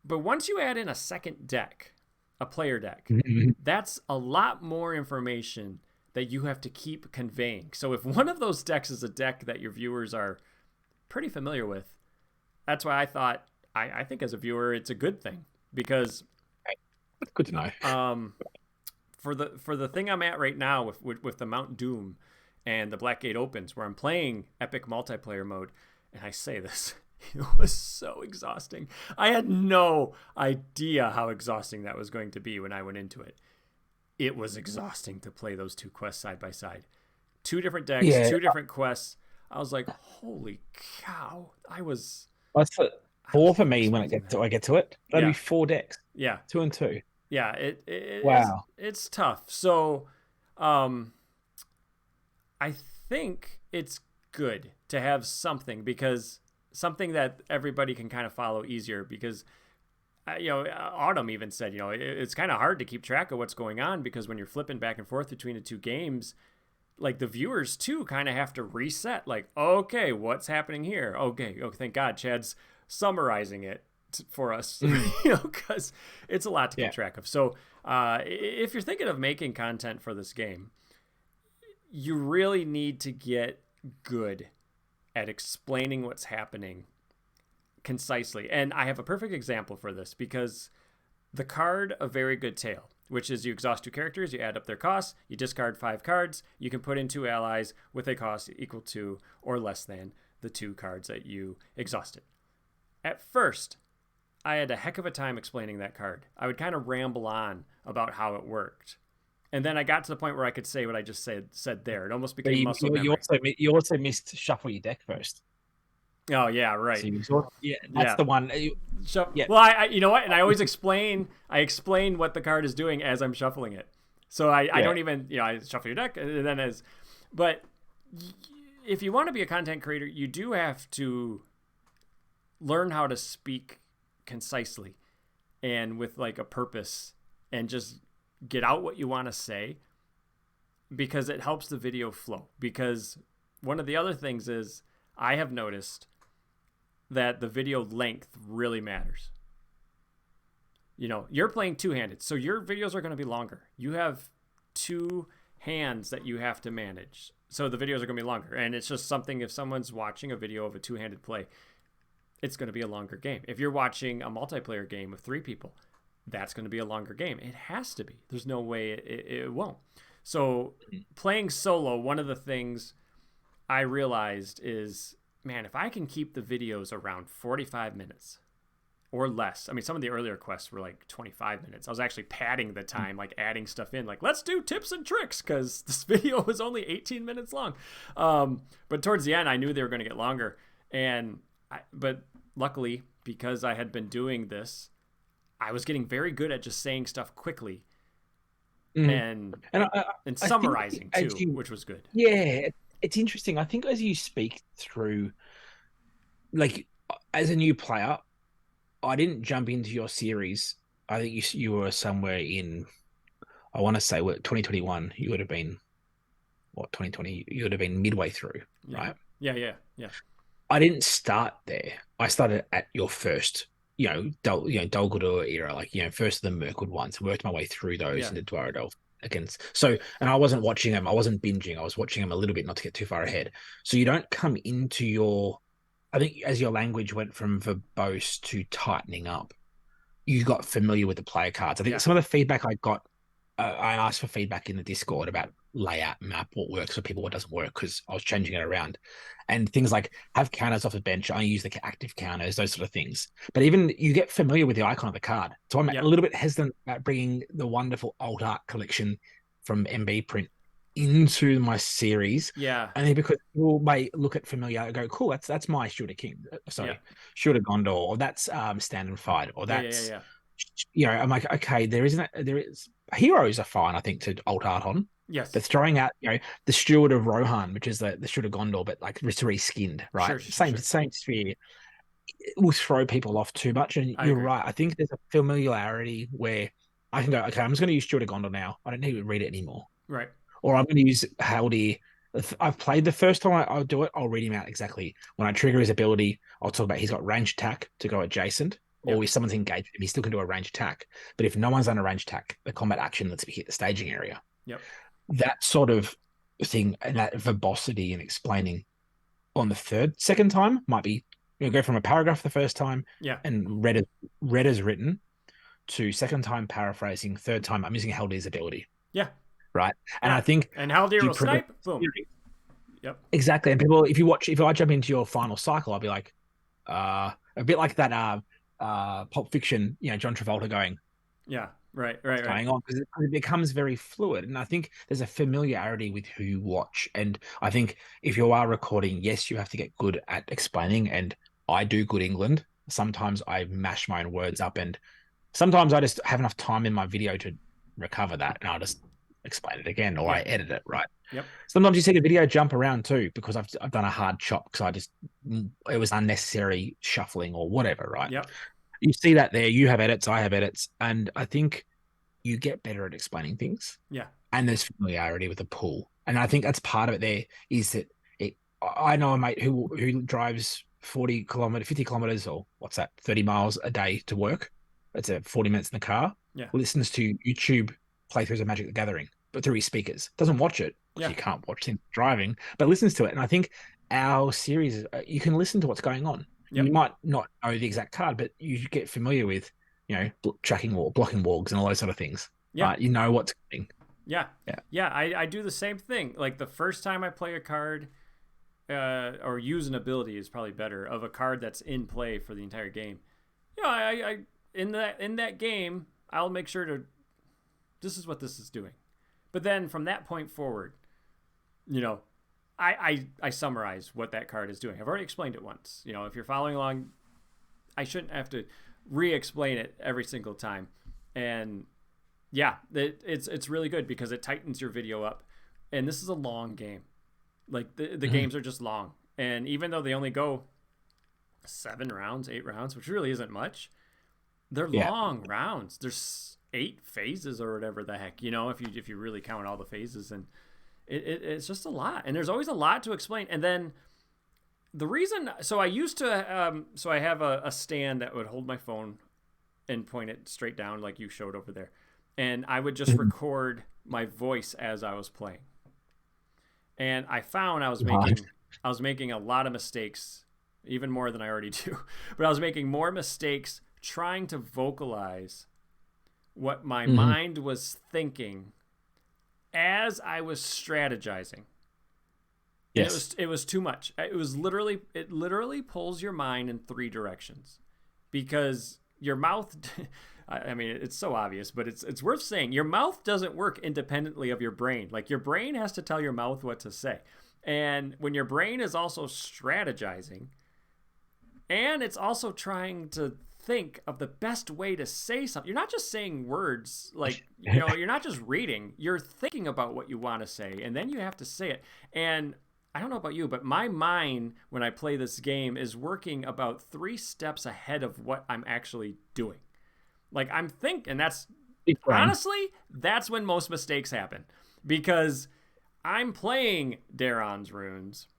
But once you add in a second deck, a player deck, that's a lot more information that you have to keep conveying. So if one of those decks is a deck that your viewers are pretty familiar with, that's why I thought, I think as a viewer, it's a good thing because That's good to know. For the thing I'm at right now with the Mount Doom and the Blackgate Opens, where I'm playing epic multiplayer mode, and I say this, it was so exhausting. I had no idea how exhausting that was going to be when I went into it. It was exhausting to play those 2 quests side by side. 2 different decks, Yeah, 2 different quests. I was like, holy cow. that's I four was for not me when expecting I get to it. That'd be Yeah. 4 decks, Yeah. 2 and 2. Yeah. It's tough. So, I think it's good to have something that everybody can kind of follow easier because Autumn even said, it's kind of hard to keep track of what's going on because when you're flipping back and forth between the 2 games, like the viewers too kind of have to reset, like, okay, what's happening here? Okay, thank God Chad's summarizing it for us, because it's a lot to keep track of. So if you're thinking of making content for this game, you really need to get good at explaining what's happening concisely. And I have a perfect example for this because the card A Very Good Tale, which is you exhaust 2 characters, you add up their costs, you discard 5 cards, you can put in 2 allies with a cost equal to or less than the 2 cards that you exhausted. At first, I had a heck of a time explaining that card. I would kind of ramble on about how it worked. And then I got to the point where I could say what I just said there. It almost became muscle memory. You also missed shuffle your deck first. Oh yeah, right. So that's the one. Yeah. Well, I you know what? And I always explain what the card is doing as I'm shuffling it. So I don't even I shuffle your deck and then but if you want to be a content creator, you do have to learn how to speak concisely and with like a purpose and just get out what you want to say, because it helps the video flow. Because one of the other things is I have noticed that the video length really matters. You're playing two-handed, so your videos are going to be longer. You have two hands that you have to manage, so the videos are going to be longer. And it's just something, if someone's watching a video of a two-handed play, it's going to be a longer game. If you're watching a multiplayer game of 3 people, that's going to be a longer game. It has to be. There's no way it won't. So playing solo, one of the things I realized is, man, if I can keep the videos around 45 minutes or less. I mean, some of the earlier quests were like 25 minutes. I was actually padding the time, like adding stuff in, like, let's do tips and tricks, because this video was only 18 minutes long. But towards the end, I knew they were going to get longer. But luckily, because I had been doing this, I was getting very good at just saying stuff quickly and summarizing too, which was good. Yeah, it's interesting. I think as you speak through, like, as a new player, I didn't jump into your series. I think you were somewhere in, I want to say, 2021. You would have been, 2020? You would have been midway through, right? Yeah. I didn't start there. I started at your first, Dol Guldur era, like, first of the Mirkwood ones. Worked my way through those into Dwarrowdale against. So, and I wasn't watching them. I wasn't binging. I was watching them a little bit, not to get too far ahead. So you don't come into your, I think as your language went from verbose to tightening up, you got familiar with the player cards. I think some of the feedback I got, I asked for feedback in the Discord about layout, map, what works for people, what doesn't work, because I was changing it around. And things like have counters off the bench. I use the active counters, those sort of things. But even you get familiar with the icon of the card. So I'm a little bit hesitant about bringing the wonderful alt art collection from MB Print into my series. Yeah. And then because people may look at familiar and go, cool, that's my Shooter King. Sorry, Shooter Gondor, or that's Stand and Fight, or that's I'm like, okay, there is heroes are fine, I think, to alt art on. Yes. But throwing out, the Steward of Rohan, which is the Steward of Gondor, but like it's reskinned, right? Same sphere. It will throw people off too much. And you're right. I think there's a familiarity where I can go, okay, I'm just going to use Steward of Gondor now. I don't need to read it anymore. Right. Or I'm going to use Haldir. I've played the first time I'll do it, I'll read him out exactly. When I trigger his ability, I'll talk about he's got ranged attack to go adjacent. Or if someone's engaged him, he still can do a ranged attack. But if no one's done a ranged attack, the combat action lets me hit the staging area. Yep. That sort of thing, and that verbosity and explaining on the second time might be, go from a paragraph the first time and read as written to second time paraphrasing, third time I'm using Haldir's ability. Yeah. Right. And I think and Haldir will snipe. Boom. Yep. Exactly. And people, if I jump into your final cycle, I'll be like, a bit like that Pulp Fiction, John Travolta going. Yeah. Right. Going on, because it becomes very fluid. And I think there's a familiarity with who you watch. And I think if you are recording, yes, you have to get good at explaining. And I do good England. Sometimes I mash my own words up, and sometimes I just have enough time in my video to recover that, and I'll just explain it again, or I edit it, right? Yep. Sometimes you see the video jump around too, because I've done a hard chop because it was unnecessary shuffling or whatever, right? Yep. You see that there. You have edits, I have edits, and I think you get better at explaining things. Yeah. And there's familiarity with the pool, and I think that's part of it. There is that I know a mate who drives 50 kilometers, or what's that, 30 miles a day to work. That's 40 minutes in the car. Yeah. Listens to YouTube playthroughs of Magic the Gathering, but through his speakers. Doesn't watch it. You can't watch him driving, but listens to it. And I think our series, you can listen to what's going on. Yep. You might not know the exact card, but you get familiar with, blocking wargs and all those sort of things. Yeah. You know what's coming. Yeah. I do the same thing. Like the first time I play a card, or use an ability is probably better, of a card that's in play for the entire game. I in that game, I'll make sure to. This is what this is doing, but then from that point forward, you know, I summarize what that card is doing. I've already explained it once. You know, if you're following along, I shouldn't have to re-explain it every single time. And yeah, it's really good because it tightens your video up. And this is a long game. Like the games are just long. And even though they only go 7 rounds, 8 rounds, which really isn't much, they're long rounds. There's 8 phases or whatever the heck, you know, if you really count all the phases, and it's just a lot. And there's always a lot to explain. And then the reason, so I used to, so I have a stand that would hold my phone and point it straight down like you showed over there. And I would just record my voice as I was playing. And I found I was making a lot of mistakes, even more than I already do. But I was making more mistakes trying to vocalize what my mind was thinking as I was strategizing. Yes. It was too much. It literally pulls your mind in 3 directions, because your mouth, I mean, it's so obvious, but it's worth saying. Your mouth doesn't work independently of your brain. Like, your brain has to tell your mouth what to say. And when your brain is also strategizing, and it's also trying to think of the best way to say something. You're not just saying words, like, you know, you're not just reading. You're thinking about what you want to say, and then you have to say it. And I don't know about you, but my mind, when I play this game, is working about 3 steps ahead of what I'm actually doing. Like, I'm thinking, and that's, honestly, that's when most mistakes happen. Because I'm playing Daron's runes,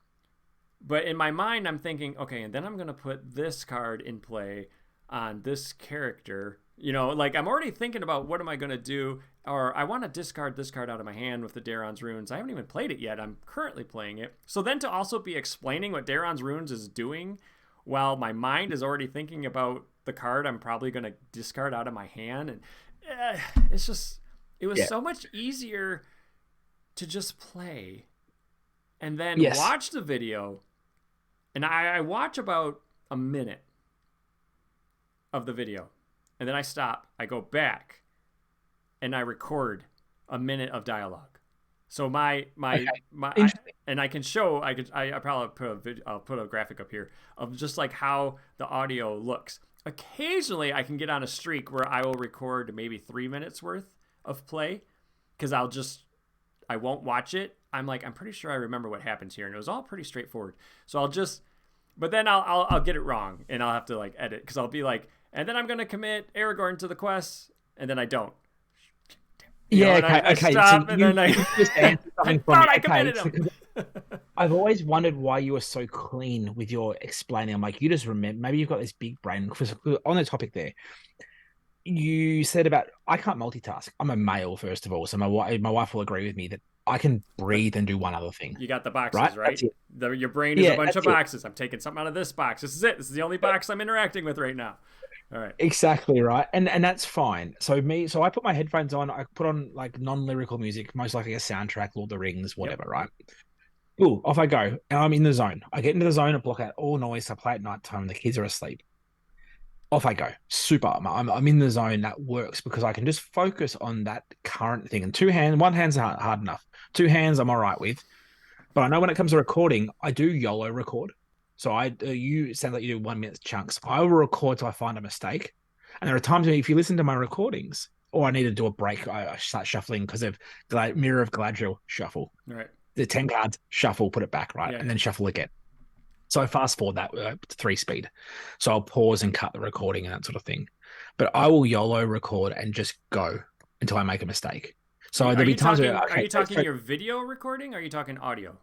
but in my mind, I'm thinking, okay, and then I'm going to put this card in play on this character. You know, like, I'm already thinking about what am I going to do, or I want to discard this card out of my hand with the Daron's runes. I haven't even played it yet. I'm currently playing it. So then to also be explaining what Daron's runes is doing while my mind is already thinking about the card I'm probably going to discard out of my hand, and it's just, it was so much easier to just play and then watch the video. And I watch about a minute of the video, and then I stop, I go back, and I record a minute of dialogue. So and I can show, I probably I'll put a graphic up here of just like how the audio looks. Occasionally I can get on a streak where I will record maybe 3 minutes worth of play, because I won't watch it. I'm pretty sure I remember what happens here, and it was all pretty straightforward. So but then I'll get it wrong, and I'll have to like edit, because I'll be like, and then I'm gonna commit Aragorn to the quest, and then I don't. I stop, so and then I thought I committed him. I've always wondered why you were so clean with your explaining. I'm like, you just remember, maybe you've got this big brain. On the topic there, you said about, I can't multitask. I'm a male, first of all, so my wife will agree with me that I can breathe and do one other thing. You got the boxes, right? Your brain is a bunch of boxes. I'm taking something out of this box. This is it. This is the only box I'm interacting with right now. All right. Exactly right. And that's fine. So I put my headphones on, I put on like non-lyrical music, most likely a soundtrack, Lord of the Rings, whatever, right? Ooh, off I go. And I'm in the zone. I get into the zone and block out all noise. I play at nighttime, the kids are asleep. Off I go. Super. I'm in the zone. That works because I can just focus on that current thing. And one hand's hard enough. 2 hands I'm all right with. But I know when it comes to recording, I do YOLO record. So you sound like you do 1 minute chunks. I will record till I find a mistake. And there are times when, if you listen to my recordings, or I need to do a break, I start shuffling because of Mirror of Galadriel shuffle. Right. The 10 cards, shuffle, put it back, right? And then shuffle again. So I fast forward that to 3 speed. So I'll pause and cut the recording and that sort of thing. But I will YOLO record and just go until I make a mistake. So there'll be times where... Are you talking your video recording, or are you talking audio?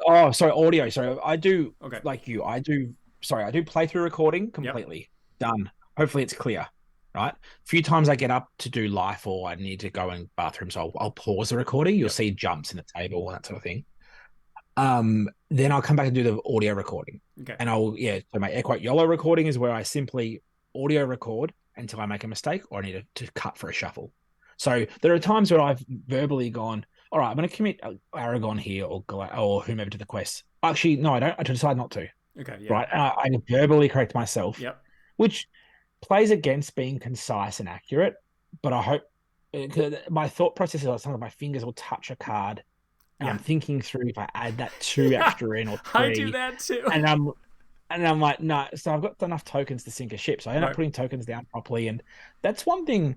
Oh, sorry, audio. Sorry, I do, like you, I do playthrough recording completely. Yep. Done. Hopefully it's clear, right? A few times I get up to do life, or I need to go in bathroom, so I'll pause the recording. You'll see jumps in the table and that sort of thing. Then I'll come back and do the audio recording. Okay. And so my air quote YOLO recording is where I simply audio record until I make a mistake or I need to cut for a shuffle. So there are times where I've verbally gone, all right, I'm going to commit Aragorn here or whomever to the quest. Actually, no, I don't. I decide not to. Okay. Yeah. Right. I verbally correct myself. Yep. Which plays against being concise and accurate, but I hope my thought process is like sometimes my fingers will touch a card and Yeah. I'm thinking through if I add that two Yeah. extra in or I do three, that too. and I'm like, no. So I've got enough tokens to sink a ship. So I end up Right. putting tokens down properly, and that's one thing.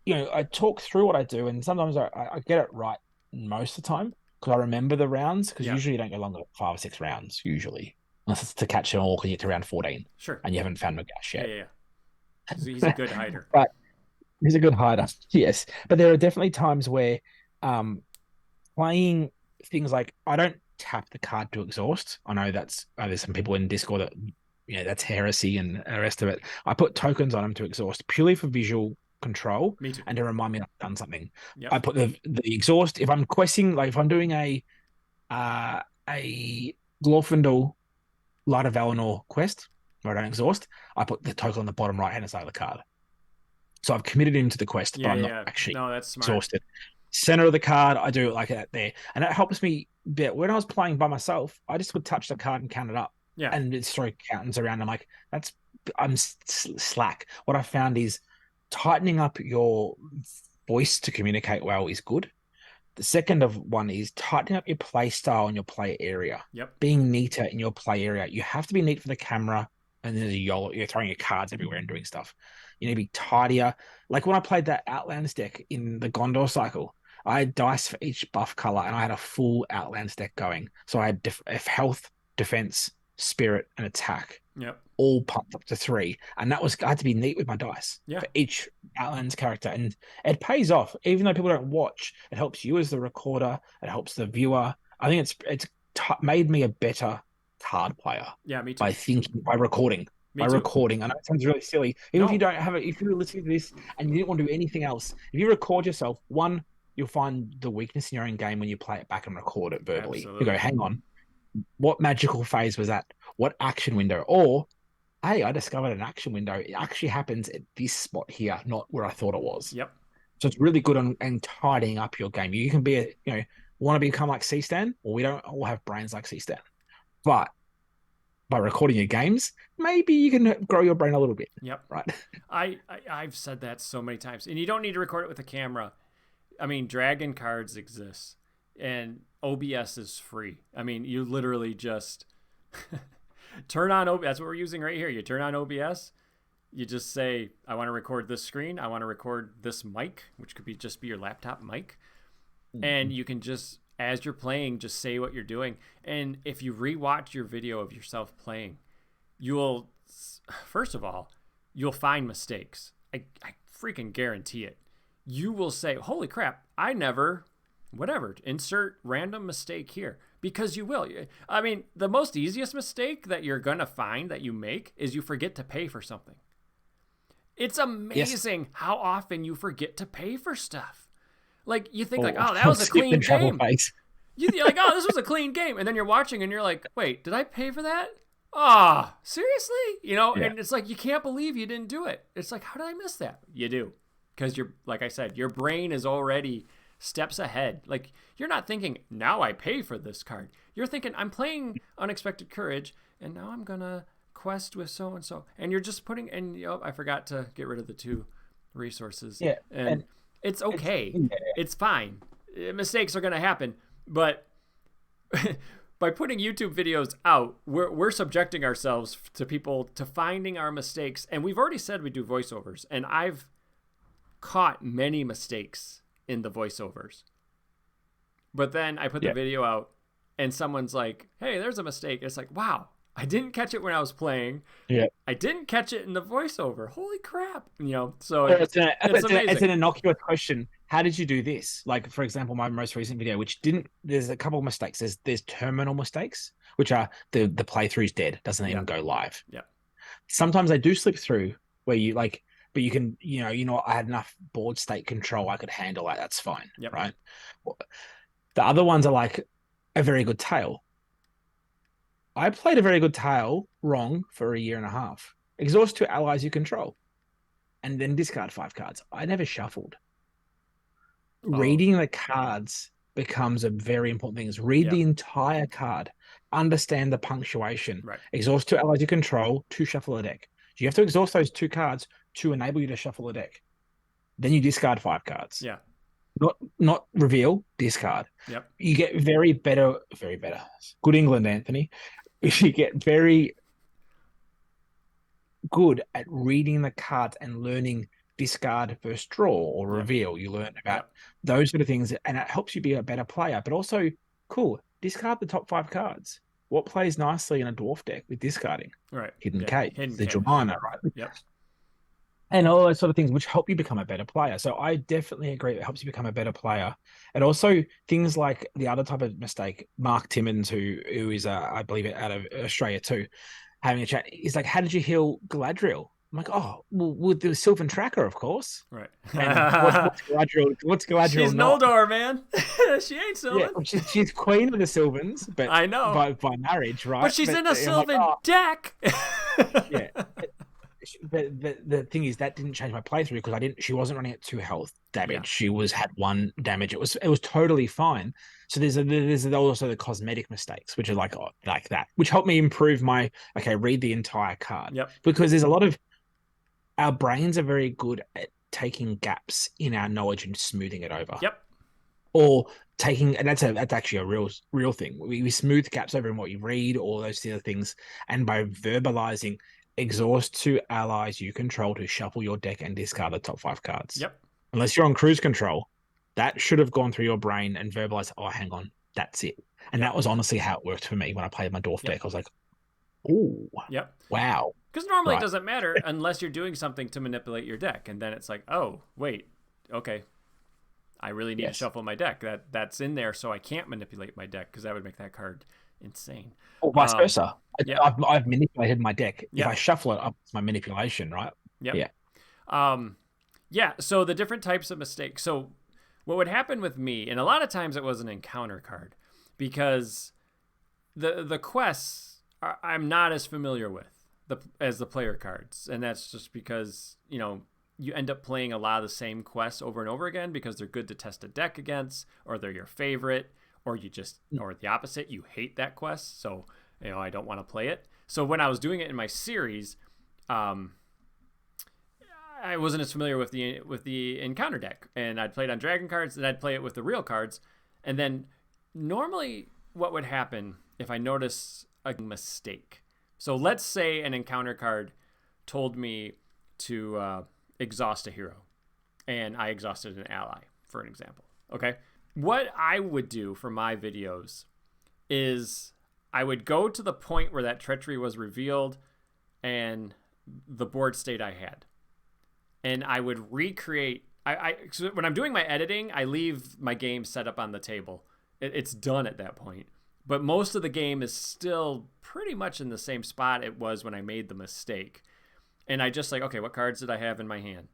I talk through what I do, and sometimes I get it right most of the time because I remember the rounds. Because Yeah. usually you don't go longer than 5 or 6 rounds, usually, unless it's to catch them all because you get to round 14 Sure. and you haven't found Nagash Yeah, yet. yeah, yeah. He's a good hider. But he's a good hider, yes. But there are definitely times where um playing things like I don't tap the card to exhaust. I know there's some people in Discord that that's heresy and the rest of it. I put tokens on them to exhaust purely for visual control Me too. and to remind me I've done something. Yep. I put the exhaust if I'm questing, like if I'm doing a Glorfindel Light of Valinor quest where I don't exhaust, I put the token on the bottom right hand side of the card. So I've committed him to the quest, but Yeah, I'm yeah, not yeah. actually No, that's smart. exhausted. Center of the card, I do it like that there. And that helps me bit. When I was playing by myself, I just would touch the card and count it up. Yeah. And it's throw countings around. I'm like, I'm slack. What I found is tightening up your voice to communicate well is good. The second of one is tightening up your play style and your play area. Yep. Being neater in your play area. You have to be neat for the camera, and then you're throwing your cards everywhere and doing stuff. You need to be tidier. Like when I played that Outlands deck in the Gondor cycle, I had dice for each buff color, and I had a full Outlands deck going. So I had health, defense, spirit, and attack Yep. all pumped up to 3. And I had to be neat with my dice Yeah. for each Outlands character. And it pays off. Even though people don't watch, it helps you as the recorder, it helps the viewer. I think it's made me a better card player Yeah, me too. by thinking, by recording. Me By too. recording. I know it sounds really silly. Even if you No. don't have it, if you're listening to this and you didn't want to do anything else, if you record yourself, one, you'll find the weakness in your own game when you play it back and record it verbally. You Absolutely. go, hang on, what magical phase was that? What action window? Or hey, I discovered an action window. It actually happens at this spot here, not where I thought it was. Yep. So it's really good on and tidying up your game. You can be want to become like C-Stan, or we don't all have brains like C-Stan. But by recording your games, maybe you can grow your brain a little bit. Yep. Right. I've said that so many times. And you don't need to record it with a camera. I mean, Dragon cards exist and OBS is free. I mean, you literally just turn on OBS. That's what we're using right here. You turn on OBS. You just say, I want to record this screen. I want to record this mic, which could be just be your laptop mic. And you can just, as you're playing, just say what you're doing. And if you rewatch your video of yourself playing, you'll, first of all, you'll find mistakes. I freaking guarantee it. You will say, holy crap, I never, whatever, insert random mistake here. Because you will. I mean, the most easiest mistake that you're going to find that you make is you forget to pay for something. It's amazing how often you forget to pay for stuff. Like, you think like, oh, that was a clean game. You're like, oh, this was a clean game. And then you're watching and you're like, wait, did I pay for that? Ah, oh, seriously? Yeah. And it's like, you can't believe you didn't do it. It's like, how did I miss that? You do. Because like I said, your brain is already steps ahead. Like, you're not thinking, now I pay for this card. You're thinking, I'm playing Unexpected Courage, and now I'm going to quest with so-and-so. And you're just putting, and I forgot to get rid of the 2 resources. Yeah. And it's okay. It's fine. Mistakes are going to happen. But by putting YouTube videos out, we're subjecting ourselves to people to finding our mistakes. And we've already said we do voiceovers. And I've caught many mistakes in the voiceovers. But then I put the video out and someone's like, hey, there's a mistake. It's like, wow, I didn't catch it when I was playing. Yeah. I didn't catch it in the voiceover. Holy crap. So it's an innocuous question. How did you do this? Like, for example, my most recent video, there's a couple of mistakes. There's terminal mistakes, which are the playthrough's dead, doesn't even go live. Yeah. Sometimes they do slip through where you like, but you can, I had enough board state control. I could handle that. That's fine. Yep. Right. The other ones are like a very good tale. I played a very good tale wrong for a year and a half. Exhaust 2 allies you control. And then discard 5 cards. I never shuffled. Reading the cards becomes a very important thing. Is read the entire card. Understand the punctuation. Right. Exhaust 2 allies you control. 2 shuffle a deck. You have to exhaust those 2 cards to enable you to shuffle a deck. Then you discard 5 cards. Yeah. Not reveal, discard. Yep. You get very better. Good England, Anthony. You get very good at reading the cards and learning discard versus draw or reveal. You learn about those sort of things, and it helps you be a better player. But also, cool, discard the top 5 cards. What plays nicely in a dwarf deck with discarding? Right. Hidden Cave, the Cave. Jemina, right? Yep. And all those sort of things which help you become a better player. So I definitely agree it helps you become a better player. And also things like the other type of mistake, Mark Timmins, who is I believe out of Australia too, having a chat, is like, how did you heal Galadriel? I'm like, oh, well, with the Sylvan Tracker, of course. Right. And what's Galadriel? What's Galadriel? She's not? Noldor, man. She ain't Sylvan. Yeah, she's queen of the Sylvans, but I know by marriage, right? But she's in a Sylvan deck. Yeah. The thing is that didn't change my playthrough because she wasn't running at 2 health damage. She had 1 damage. It was totally fine. So there's also the cosmetic mistakes, which are like that, which helped me improve my read the entire card. Yep. Because there's a lot of our brains are very good at taking gaps in our knowledge and smoothing it over. Yep. Or taking, and that's actually a real thing. We smooth gaps over in what you read, all those other things, and by verbalizing. Exhaust 2 allies you control to shuffle your deck and discard the top 5 cards. Yep. Unless you're on cruise control, that should have gone through your brain and verbalized, oh, hang on, that's it. And that was honestly how it worked for me when I played my dwarf deck. I was like, oh, wow. Because normally it doesn't matter unless you're doing something to manipulate your deck. And then it's like, oh, wait, okay. I really need to shuffle my deck. That's in there, so I can't manipulate my deck because that would make that card insane. Or vice versa. I've manipulated my deck. If I shuffle it up, it's my manipulation, right? Yep. Yeah. So the different types of mistakes. So what would happen with me, and a lot of times it was an encounter card, because the quests I'm not as familiar with as the player cards, and that's just because you end up playing a lot of the same quests over and over again because they're good to test a deck against, or they're your favorite. Or or the opposite, you hate that quest, so I don't want to play it. So when I was doing it in my series, I wasn't as familiar with the encounter deck, and I'd play it on dragon cards, and I'd play it with the real cards, and then normally what would happen if I notice a mistake. So let's say an encounter card told me to exhaust a hero, and I exhausted an ally, for an example. Okay. What I would do for my videos is I would go to the point where that treachery was revealed and the board state I had. And I would recreate. So when I'm doing my editing, I leave my game set up on the table. It's done at that point. But most of the game is still pretty much in the same spot it was when I made the mistake. And I just okay, what cards did I have in my hand?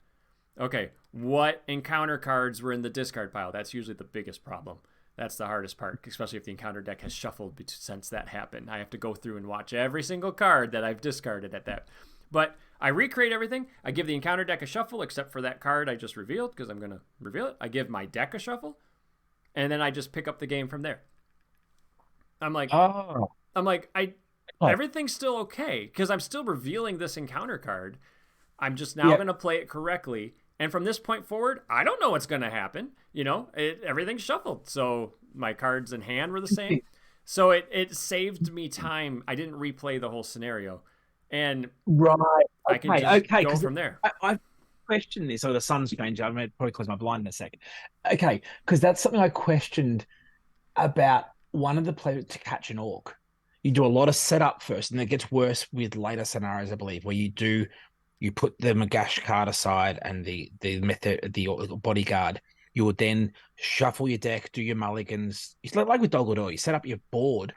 Okay, what encounter cards were in the discard pile? That's usually the biggest problem. That's the hardest part, especially if the encounter deck has shuffled since that happened. I have to go through and watch every single card that I've discarded at that. But I recreate everything. I give the encounter deck a shuffle, except for that card I just revealed, because I'm going to reveal it. I give my deck a shuffle, and then I just pick up the game from there. I'm like, everything's still okay, because I'm still revealing this encounter card. I'm just now going to play it correctly. And from this point forward, I don't know what's going to happen. Everything's shuffled. So my cards in hand were the same. So it saved me time. I didn't replay the whole scenario. And I can just go from there. I've questioned this. The sun's changed. I'm going to probably close my blind in a second. Okay, because that's something I questioned about one of the players to catch an orc. You do a lot of setup first, and it gets worse with later scenarios, I believe, where you put the Magash card aside and the bodyguard. You would then shuffle your deck, do your mulligans. It's like with Dog Door. You set up your board,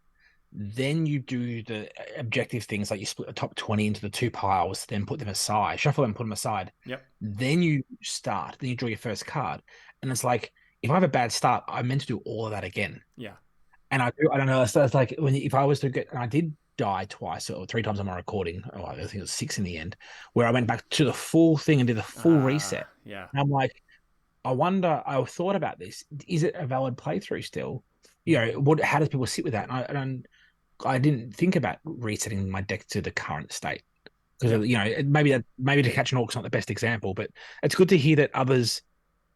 then you do the objective things like you split the top 20 into the 2 piles, then put them aside, shuffle them, put them aside. Yep. Then you start. Then you draw your first card, and it's like if I have a bad start, I'm meant to do all of that again. Yeah. And I don't know. So it's like if I was to get, and I did die twice or 3 times on my recording. I think it was 6 in the end, where I went back to the full thing and did the full reset. Yeah. And I'm like, I thought about this. Is it a valid playthrough still? How does people sit with that? And I didn't think about resetting my deck to the current state. because Yep. maybe to catch an orc's not the best example, but it's good to hear that others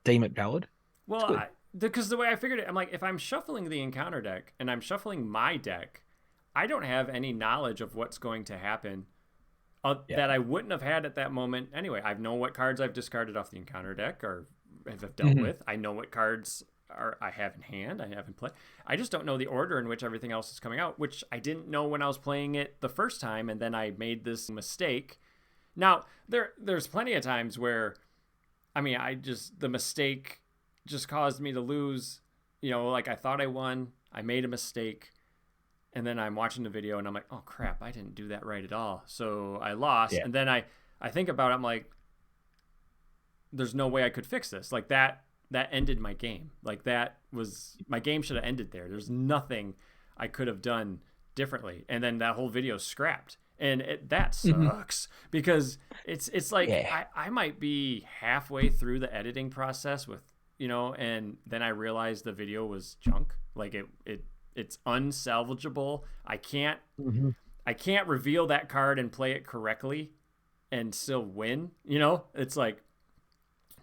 deem it valid. It's Well, good. because the way I figured it, I'm like, if I'm shuffling the encounter deck and I'm shuffling my deck, I don't have any knowledge of what's going to happen Yeah. that I wouldn't have had at that moment anyway. I know what cards I've discarded off the encounter deck or have dealt Hmm. with. I know what cards I have in hand, I have in play. I just don't know the order in which everything else is coming out, which I didn't know when I was playing it the first time, and then I made this mistake. Now, there's plenty of times where the mistake just caused me to lose. Like I thought I won, I made a mistake, and then I'm watching the video and I'm like, oh crap, I didn't do that right at all. So I lost. Yeah. And then I think about it, I'm like, there's no way I could fix this. Like that ended my game. Like that was my game should have ended there. There's nothing I could have done differently. And then that whole video scrapped. And that Hmm. sucks because it's like Yeah. I might be halfway through the editing process with and then I realized the video was junk. Like it's unsalvageable. Hmm. I can't reveal that card and play it correctly and still win. It's like,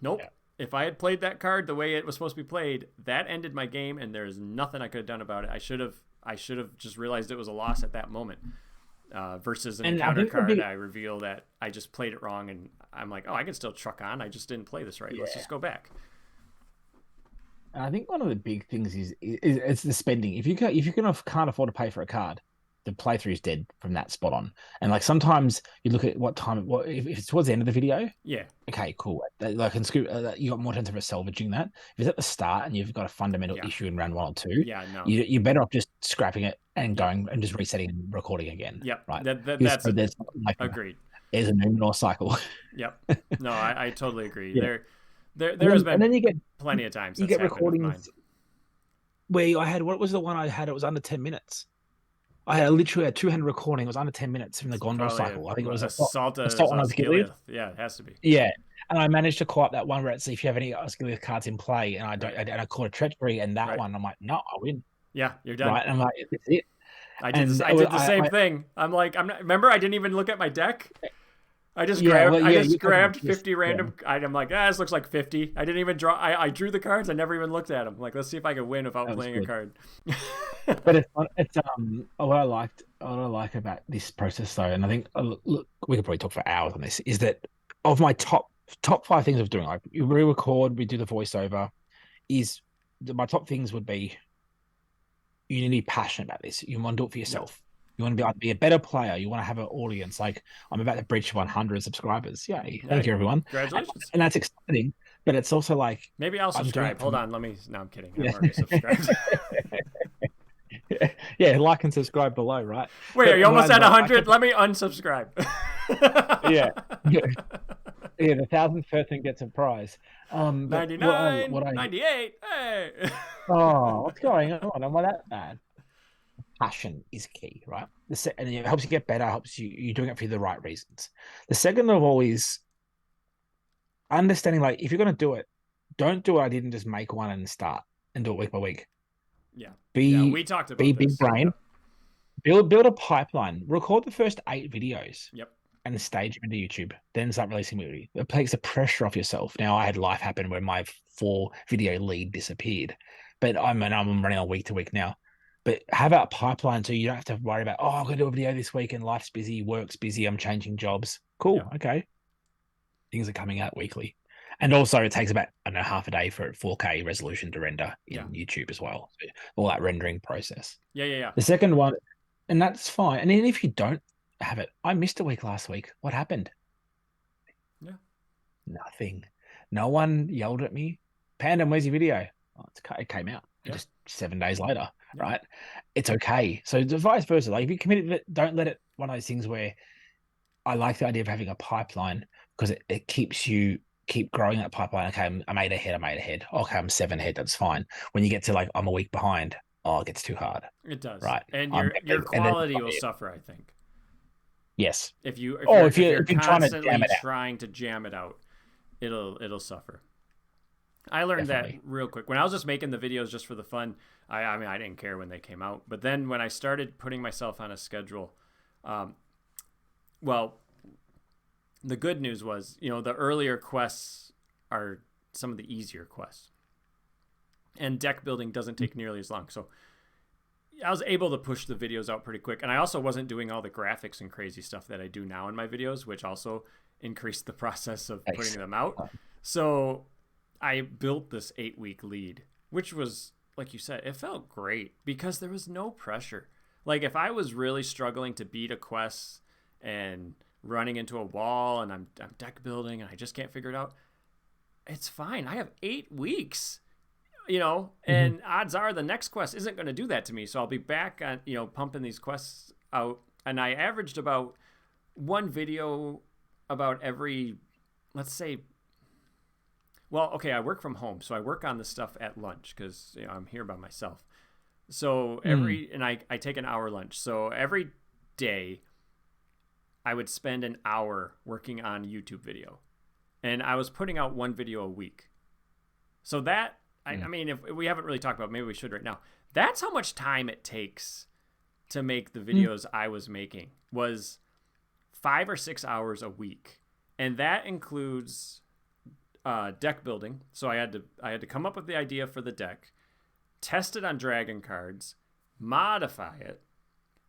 nope. Yeah. If I had played that card the way it was supposed to be played, that ended my game, and there's nothing I could have done about it. I should have just realized it was a loss at that moment. Versus an And I encounter think the card, big I reveal that I just played it wrong, and I'm like, oh, I can still truck on. I just didn't play this right. Let's yeah. just go back. And I think one of the big things is it's the spending. Can't afford to pay for a card, the playthrough is dead from that spot on. And like sometimes you look at what time, if it's towards the end of the video, Yeah, okay, cool. Like in school, you got more chance of salvaging that. If it's at the start and you've got a fundamental yeah, issue in round one or two, yeah. No, you're better off just scrapping it and yep, going and just resetting and recording again, yep. right? Because That's there's like agreed. there's a numenor cycle. Yep. No, I totally agree. Yeah, There has and been then plenty of times you that's get happened with mine. recordings where I had what was the one I had? It was under 10 minutes. I had literally a 200 recording. It was under 10 minutes from the It's Gondor probably cycle. I think it was a Assault on Osgiliath. Osgiliath. Yeah, it has to be. Yeah. And I managed to call up that one where it's if you have any Osgiliath cards in play, and Right, I called a treachery, and that right. one I'm like, no, I win. Yeah, you're done. Right. And I'm like, this is it. I did this. And I did the same thing. I'm like, I'm not. Remember, I didn't even look at my deck. yeah, well, I yeah, just you told me grabbed this. 50 Yeah, random. I'm like, this looks like 50. I didn't even draw. I drew the cards. I never even looked at them. Like, let's see if I can win without that was playing a good. card. But what I like about this process though, and I think look, we could probably talk for hours on this, is that of my top five things of doing, like we record, we do the voiceover, my top things would be you need to be passionate about this. You want to do it for Yep. yourself. You want to be a better player. You want to have an audience. Like I'm about to breach 100 subscribers. Yay! Thank Hey, you, everyone. And, congratulations. and that's exciting. But it's also like Maybe I'll I'm doing subscribe. it for Hold on. Let me. No, I'm kidding. I'm yeah, already subscribed. yeah. Like and subscribe below, right? Wait, are But you almost at I 100? kept Let me unsubscribe. yeah. Yeah, the 1,000th person gets a prize. But 99, what I 98. Hey. oh, what's going on? Am I that bad? Passion is key, right? And it helps you get better. Helps you're doing it for the right reasons. The second of all is understanding, like if you're going to do it, don't do it. I didn't just make one and start and do it week by week. Yeah. Yeah. Be We talked be about big this. brain. Yep. Build a pipeline. Record the first 8 videos Yep. and stage them into YouTube. Then start releasing movie. It takes the pressure off yourself. Now I had life happen where my 4 video lead disappeared, but I'm running on week to week now. But have a pipeline so you don't have to worry about, oh, I'm going to do a video this week and life's busy, work's busy, I'm changing jobs. Cool. Yeah. Okay. Things are coming out weekly. And also it takes about, I don't know, half a day for 4K resolution to render in YouTube as well. So all that rendering process. Yeah. Yeah. Yeah. The second one, and that's fine. And then if you don't have it, I missed a week last week. What happened? Yeah. Nothing. No one yelled at me. Pandom, where's your video? Oh, it came out just 7 days later, right? It's okay. So the vice versa. Like if you committed it, don't let it one of those things where I like the idea of having a pipeline because it keeps you keep growing that pipeline. Okay, I'm 8 ahead. Okay, I'm 7 ahead. That's fine. When you get to like I'm a week behind, oh, it gets too hard. It does. Right. And And your then quality will suffer, I think. yes. If you're if you're trying to constantly jam it out. trying to jam it out, it'll suffer. I learned Definitely. that real quick. When I was just making the videos just for the fun, I mean I didn't care when they came out. But then when I started putting myself on a schedule, well, the good news was, the earlier quests are some of the easier quests, and deck building doesn't take nearly as long. So I was able to push the videos out pretty quick, and I also wasn't doing all the graphics and crazy stuff that I do now in my videos, which also increased the process of putting them out. So I built this 8-week lead, which was, like you said, it felt great because there was no pressure. Like if I was really struggling to beat a quest and running into a wall and I'm deck building and I just can't figure it out, it's fine. I have 8 weeks, and odds are the next quest isn't going to do that to me. So I'll be back on, pumping these quests out. And I averaged about one video about every, let's say, well, okay, I work from home. So I work on this stuff at lunch because I'm here by myself. So and I take an hour lunch. So every day I would spend an hour working on YouTube video, and I was putting out one video a week. So that, I mean, if we haven't really talked about, maybe we should right now. That's how much time it takes to make the videos I was making, was 5 or 6 hours a week. And that includes deck building. So I had to come up with the idea for the deck, test it on dragon cards, modify it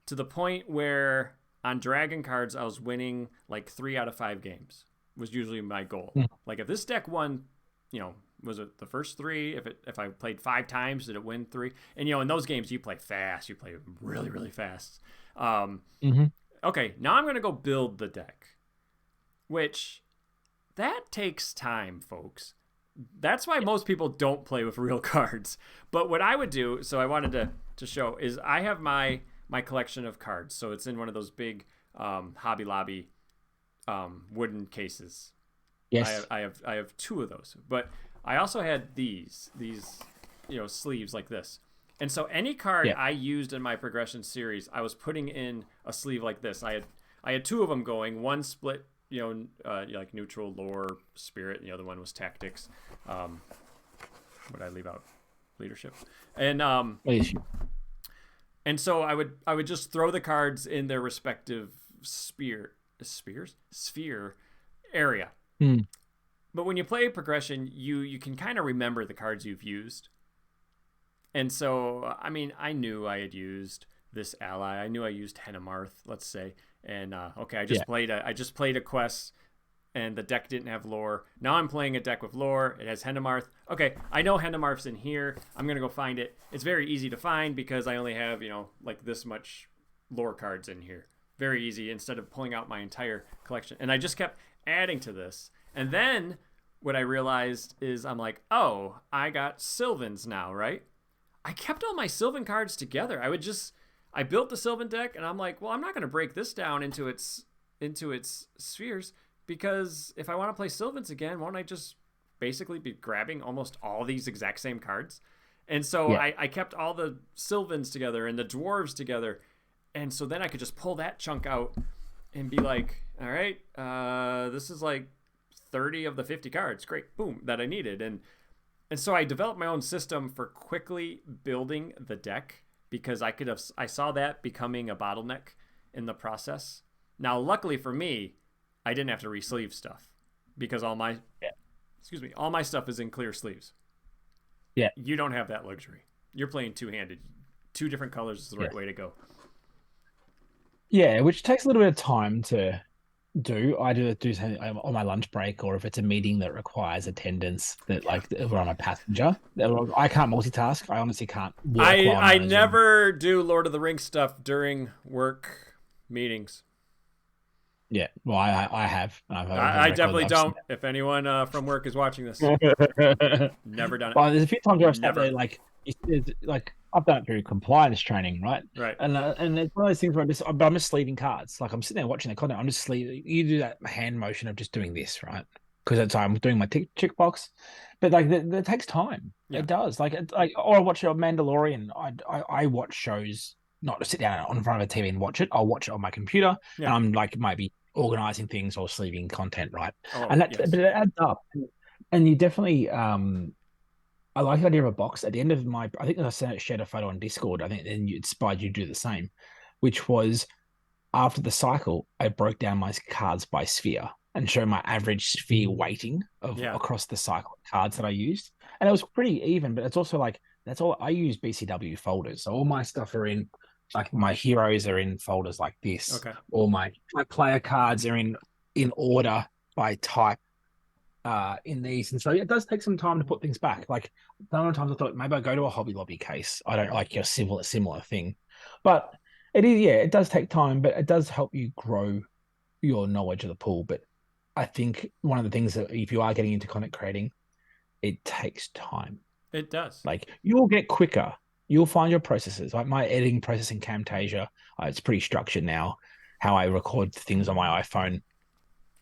to the point where on dragon cards I was winning like 3 out of 5 games was usually my goal. Like if this deck won, was it the first 3? If I played 5 times, did it win 3? And in those games you play fast, you play really, really fast. Okay, now I'm gonna go build the deck, which that takes time, folks. That's why most people don't play with real cards. But what I would do, so I wanted to show, is I have my collection of cards. So it's in one of those big Hobby Lobby wooden cases. Yes, I have 2 of those. But I also had these sleeves like this. And so any card I used in my progression series, I was putting in a sleeve like this. I had 2 of them going. One split, like neutral, lore, spirit. The other one was tactics. What did I leave out? Leadership. And and so I would just throw the cards in their respective sphere area. But when you play progression, you can kind of remember the cards you've used. And so, I mean, I knew I had used this ally. I knew I used Hennemarth, let's say. And okay, I just played a quest, and the deck didn't have lore. Now I'm playing a deck with lore. It has Hennemarth. Okay, I know Hennemarth's in here. I'm gonna go find it. It's very easy to find because I only have like this much lore cards in here. Very easy instead of pulling out my entire collection. And I just kept adding to this. And then what I realized is I'm like, oh, I got Sylvans now, right? I kept all my Sylvan cards together. I built the Sylvan deck, and I'm like, well, I'm not going to break this down into its spheres, because if I want to play Sylvans again, won't I just basically be grabbing almost all these exact same cards? And so I kept all the Sylvans together and the Dwarves together, and so then I could just pull that chunk out and be like, all right, this is like 30 of the 50 cards. Great, boom, that I needed. And so I developed my own system for quickly building the deck, because I saw that becoming a bottleneck in the process. Now, luckily for me, I didn't have to re-sleeve stuff, because all my stuff is in clear sleeves. Yeah. You don't have that luxury. You're playing two-handed. 2 different colors is the right way to go. Yeah, which takes a little bit of time to do. I do something on my lunch break, or if it's a meeting that requires attendance, that like if I'm a passenger. I can't multitask. I honestly can't work. I never do Lord of the Rings stuff during work meetings. Yeah, well, I have. I definitely don't. If anyone from work is watching this, never done it. Well, there's a few times where I've sat there, like I've done it through compliance training, right? Right. And it's one of those things where I'm just sleeving cards. Like I'm sitting there watching the content. I'm just sleeving. You do that hand motion of just doing this, right? Because I'm doing my tick box, but like that takes time. Yeah. It does. Or I watch a Mandalorian. I watch shows, not to sit down in front of a TV and watch it. I'll watch it on my computer, and I'm like maybe organizing things or sleeving content, right? But it adds up, and you definitely. I like the idea of a box at the end of I think I shared a photo on Discord. I think then it inspired you to do the same, which was after the cycle, I broke down my cards by sphere. and show my average sphere weighting of Yeah. across the cycle of cards that I used. And it was pretty even, but it's also like that's all I use BCW folders. So all my stuff are in like my heroes are in folders like this. Okay. All my player cards are in order by type in these. And so it does take some time to put things back. Like a lot of times I thought maybe I go to a Hobby Lobby case. I don't like your similar thing. But it is, yeah, it does take time, but it does help you grow your knowledge of the pool. But I think one of the things that if you are getting into content creating, it takes time. It does. Like you'll get quicker. You'll find your processes. Like my editing process in Camtasia, it's pretty structured now. How I record things on my iPhone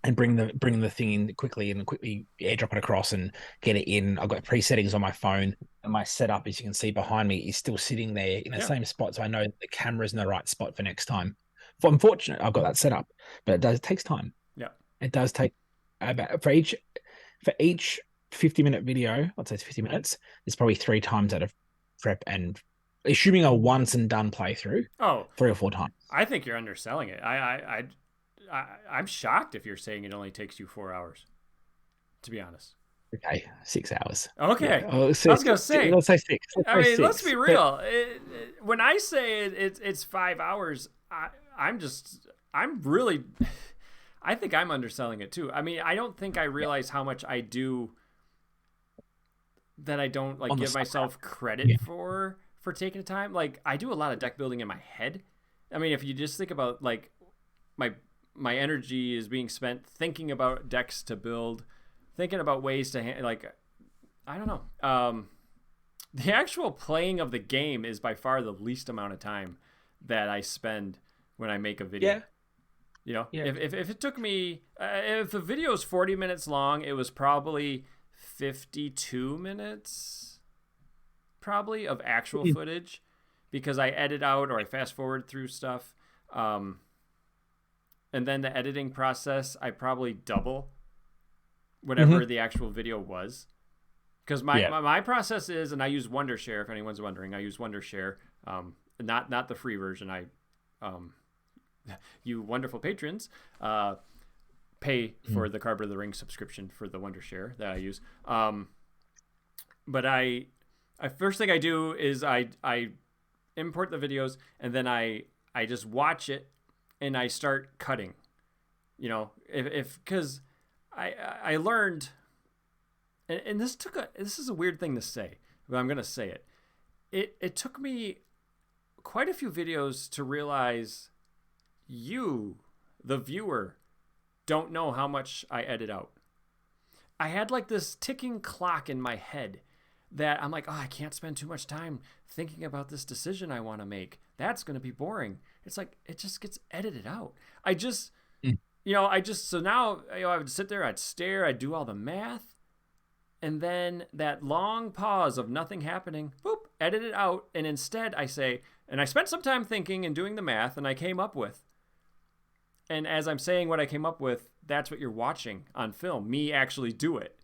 and bring the thing in quickly and quickly airdrop it across and get it in. I've got pre-settings on my phone, and my setup, as you can see behind me, is still sitting there in the same spot. So I know the camera's in the right spot for next time. If I'm fortunate, I've got that set up, but it takes time. Yeah. It does take about for each 50-minute video, let's say it's 50 minutes, there's probably 3 times out of prep and assuming a once and done playthrough. Oh, 3 or 4 times. I think you're underselling it. I'm shocked if you're saying it only takes you 4 hours, to be honest. Okay, 6 hours. Okay. Yeah. I was going to say. Let's say 6. Let's be real. When I say it's 5 hours, I think I'm underselling it too. I mean, I don't think I realize how much I do that I don't like give myself credit for taking the time. Like I do a lot of deck building in my head. I mean, if you just think about like my energy is being spent thinking about decks to build, thinking about ways to like, I don't know. The actual playing of the game is by far the least amount of time that I spend when I make a video. Yeah. You know, if it took me, if the video is 40 minutes long, it was probably 52 minutes probably of actual footage because I edit out or I fast forward through stuff. And then the editing process, I probably double whatever the actual video was. Because my process is, and I use Wondershare, if anyone's wondering, I use Wondershare, not the free version. You wonderful patrons pay for the Card of the Ring subscription for the Wondershare that I use. But I first thing I do is I import the videos and then I just watch it and I start cutting. You know, because I learned, and this is a weird thing to say, but I'm gonna say it. It took me quite a few videos to realize you, the viewer, don't know how much I edit out. I had like this ticking clock in my head that I'm like, oh, I can't spend too much time thinking about this decision I want to make. That's going to be boring. It's like, it just gets edited out. So now, I would sit there, I'd stare, I'd do all the math. And then that long pause of nothing happening, boop, edit it out. And instead I say, and I spent some time thinking and doing the math and I came up with, and as I'm saying what I came up with, that's what you're watching on film, me actually do it.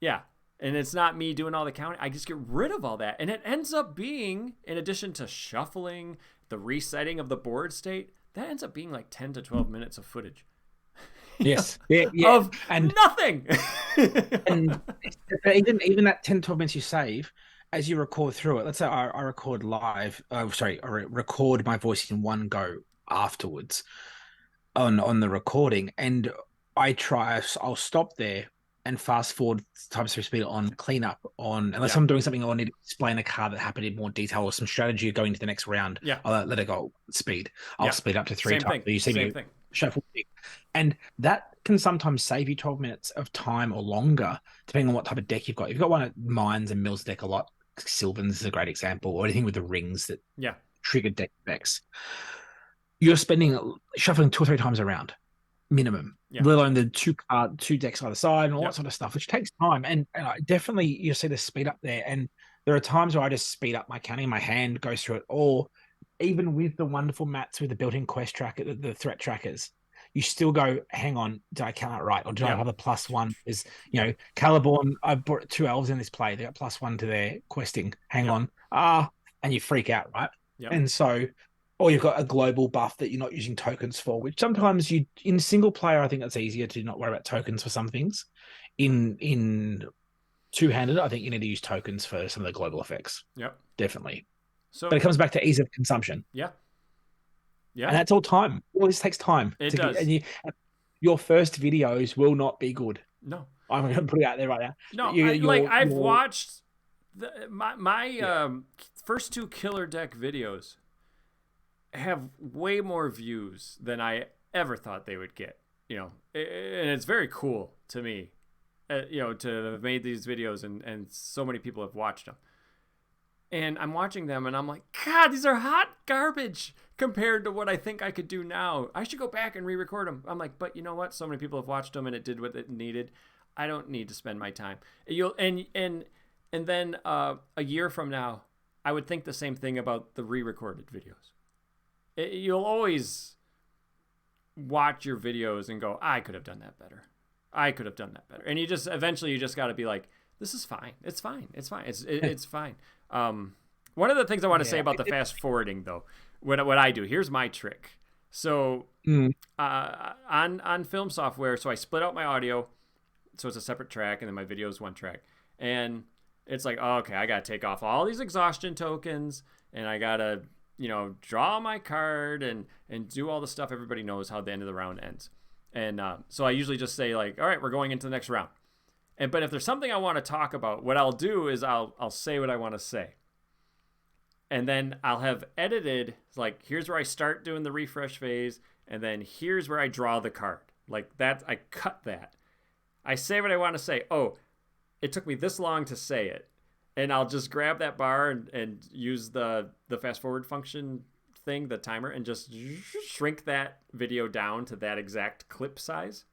Yeah. And it's not me doing all the counting. I just get rid of all that. And it ends up being, in addition to shuffling, the resetting of the board state, that ends up being like 10 to 12 minutes of footage. Yes. Yeah. Of nothing. And even that 10, 12 minutes you save, as you record through it, let's say I record live, I record my voice in one go afterwards on the recording, and I'll stop there and fast forward type speed on cleanup on, unless I'm doing something I need to explain a card that happened in more detail or some strategy going to the next round. Yeah. I'll let it go speed. I'll speed up to 3 times. You see me shuffle. And that can sometimes save you 12 minutes of time or longer, depending on what type of deck you've got. If you've got one that mines and mills deck a lot, Sylvan's is a great example, or anything with the rings that trigger deck effects. You're shuffling 2 or 3 times around, minimum. Let alone the two decks either side and all that sort of stuff, which takes time. And definitely you see the speed up there. And there are times where I just speed up my counting, my hand goes through it, or even with the wonderful mats with the built-in quest tracker, the threat trackers, you still go, hang on, did I count it right? Or did I have a +1? Is, Caliborn, I brought 2 elves in this play. They got +1 to their questing. Hang on. And you freak out, right? Yep. And so or you've got a global buff that you're not using tokens for, which sometimes you in single player, I think it's easier to not worry about tokens for some things. In two-handed, I think you need to use tokens for some of the global effects. Yep. Definitely. But So it comes back to ease of consumption. yeah, And yeah, that's all time. All this takes time it to get does. and your first videos will not be good. No, I'm gonna put it out there right now. no. I've Your watched my yeah. first two killer deck videos have way more views than I ever thought they would get. And it's very cool to me, to have made these videos and so many people have watched them. And I'm watching them and I'm like, God, these are hot garbage compared to what I think I could do now. I should go back and re-record them. I'm like, but you know what? So many people have watched them and it did what it needed. I don't need to spend my time. And then a year from now, I would think the same thing about the re-recorded videos. You'll always watch your videos and go, I could have done that better. I could have done that better. And eventually you just got to be like, this is fine. It's fine. It's fine. It's fine. One of the things I want to say about the fast forwarding though, what I do, here's my trick. So on film software, so I split out my audio, so it's a separate track, and then my video is one track. And it's like, oh, okay, I got to take off all these exhaustion tokens, and I got to, draw my card and do all the stuff everybody knows how the end of the round ends. And so I usually just say like, all right, we're going into the next round. But if there's something I want to talk about, what I'll do is I'll say what I want to say. And then I'll have edited, like, here's where I start doing the refresh phase, and then here's where I draw the card. Like that, I cut that. I say what I want to say. Oh, it took me this long to say it. And I'll just grab that bar and use the fast forward function thing, the timer, and just shrink that video down to that exact clip size.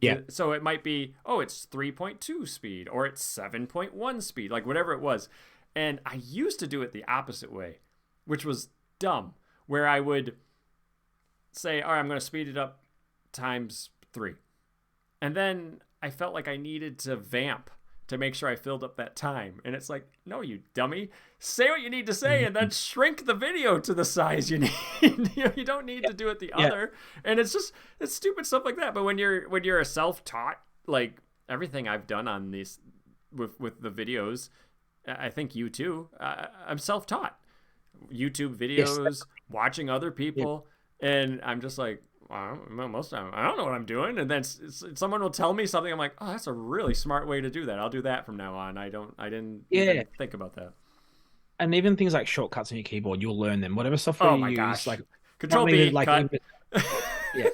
Yeah. So it might be, oh, it's 3.2 speed or it's 7.1 speed, like whatever it was. And I used to do it the opposite way, which was dumb, where I would say, all right, I'm going to speed it up times 3. And then I felt like I needed to vamp to make sure I filled up that time. And it's like, no, you dummy. Say what you need to say and then shrink the video to the size you need. You don't need to do it the other. And it's stupid stuff like that. But when you're a self-taught, like everything I've done on these with the videos, I think you too, I'm self-taught. YouTube videos, watching other people, and I'm just like, most of the time, I don't know what I'm doing. And then someone will tell me something. I'm like, oh, that's a really smart way to do that. I'll do that from now on. I didn't even think about that. And even things like shortcuts on your keyboard, you'll learn them. Whatever software you use, gosh. like Control B, like cut. Yeah.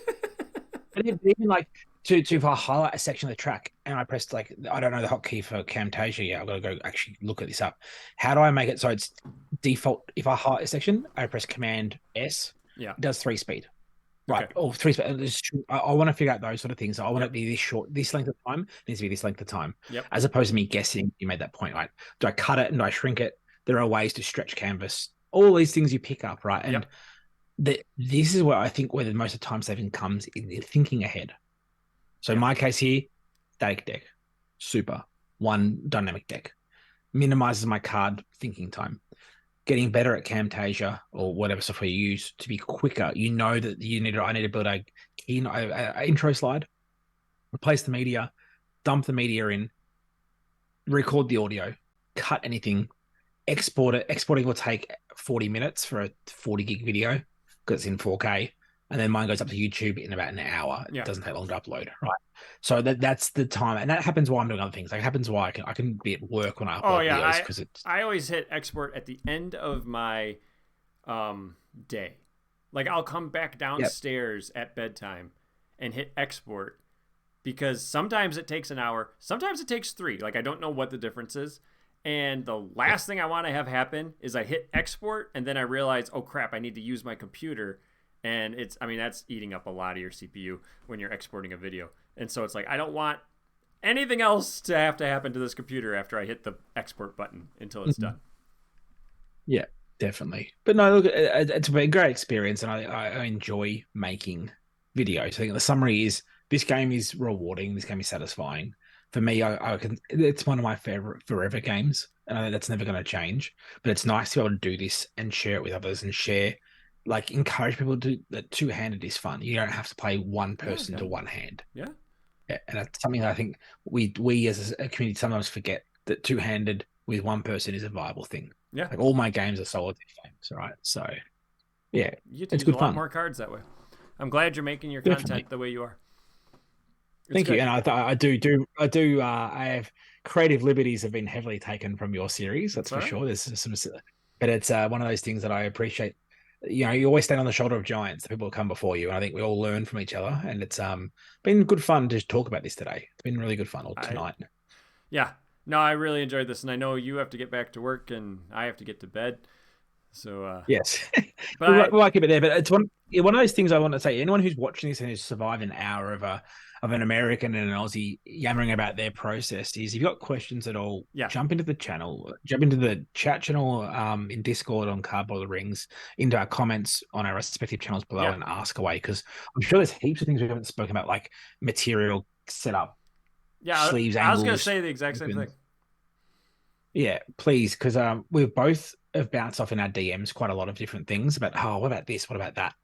But even like if I highlight a section of the track and I press like, I don't know the hotkey for Camtasia yet. I've got to go actually look at this up. How do I make it so it's default? If I highlight a section, I press Command S. Yeah. It does 3 speed. Right. Okay. Or 3 speed. I want to figure out those sort of things. I want it to be this short, this length of time. It needs to be this length of time. Yep. As opposed to me guessing. You made that point, right? Do I cut it and do I shrink it? There are ways to stretch canvas. All these things you pick up, right? And this is where I think where the most of the time saving comes in thinking ahead. So in my case here, static deck, super. One dynamic deck. Minimizes my card thinking time. Getting better at Camtasia or whatever software you use to be quicker. You know that I need to build a intro slide, replace the media, dump the media in, record the audio, cut anything, export it. Exporting will take 40 minutes for a 40 gig video because it's in 4K. And then mine goes up to YouTube in about an hour. It doesn't take long to upload, right? So that's the time, and that happens while I'm doing other things. Like it happens while I can be at work when I upload videos because I always hit export at the end of my day. Like I'll come back downstairs at bedtime and hit export because sometimes it takes an hour, sometimes it takes 3. Like I don't know what the difference is. And the last thing I want to have happen is I hit export and then I realize, oh crap, I need to use my computer. And that's eating up a lot of your CPU when you're exporting a video. And so it's like, I don't want anything else to have to happen to this computer after I hit the export button until it's done. Yeah, definitely. But no, look, it's a great experience and I enjoy making videos. I think the summary is this game is rewarding. This game is satisfying. For me, it's one of my favorite forever games. And I know that's never going to change. But it's nice to be able to do this and share it with others and share like encourage people to do that. Two-handed is fun. You don't have to play one Yeah, person yeah, to one hand. yeah, Yeah, and that's something that I think we as a community sometimes forget, that two-handed with one person is a viable thing. yeah. Like all my games are solitaire games, right? So yeah, You get to it's use a good lot fun. more cards that way. I'm glad you're making your Definitely. content the way you are. It's Thank you. good. And I do. I have creative liberties have been heavily taken from your series. That's It's all for right. sure. There's some, but it's one of those things that I appreciate. You know, you always stand on the shoulder of giants, the people who come before you, and I think we all learn from each other. And it's been good fun to talk about this today. It's been really good fun, or I tonight. Yeah. No, I really enjoyed this, and I know you have to get back to work, and I have to get to bed. So, Yes, but I we might keep it there. But it's one of those things I want to say. Anyone who's watching this and who's survived an hour of an American and an Aussie yammering about their process is, if you've got questions at all, yeah, jump into the channel, jump into the chat channel in Discord on Cardboard Rings, into our comments on our respective channels below, yeah, and ask away, because I'm sure there's heaps of things we haven't spoken about, like material setup, yeah. sleeves, I was gonna angles, say the exact same thing. yeah, please, because we've both have bounced off in our DMs quite a lot of different things about, oh, what about this? What about that?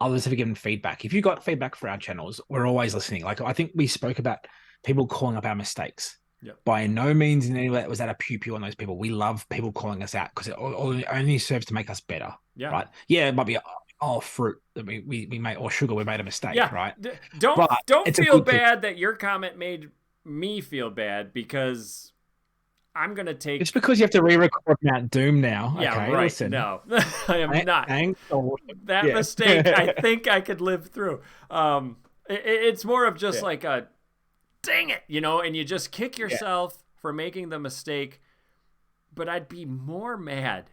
Others have given feedback. If you got feedback for our channels, we're always listening. Like I think we spoke about people calling up our mistakes. Yep. By no means in any way was that a pew pew on those people. We love people calling us out because it only serves to make us better, Yeah. right? Yeah, it might be fruit that we made, or sugar, we made a mistake, Yeah. right? Don't But don't it's a feel good thing. bad that your comment made me feel bad, because I'm gonna Just take. because you have to re-record Mount Doom now, Yeah, okay? right. Listen, No, I am not. thanks. That Yeah. mistake, I think I could live through. It's more of just Yeah. like a dang it, and you just kick Yeah. yourself for making the mistake. But I'd be more mad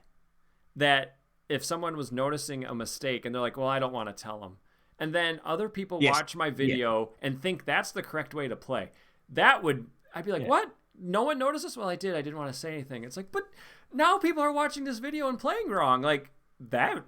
that if someone was noticing a mistake and they're like, well, I don't want to tell them. And then other people Yes. watch my Yeah. video and think that's the correct way to play. I'd be like, Yeah. what? No one notices? Well, I did. I didn't want to say anything. It's like, but now people are watching this video and playing wrong. Like that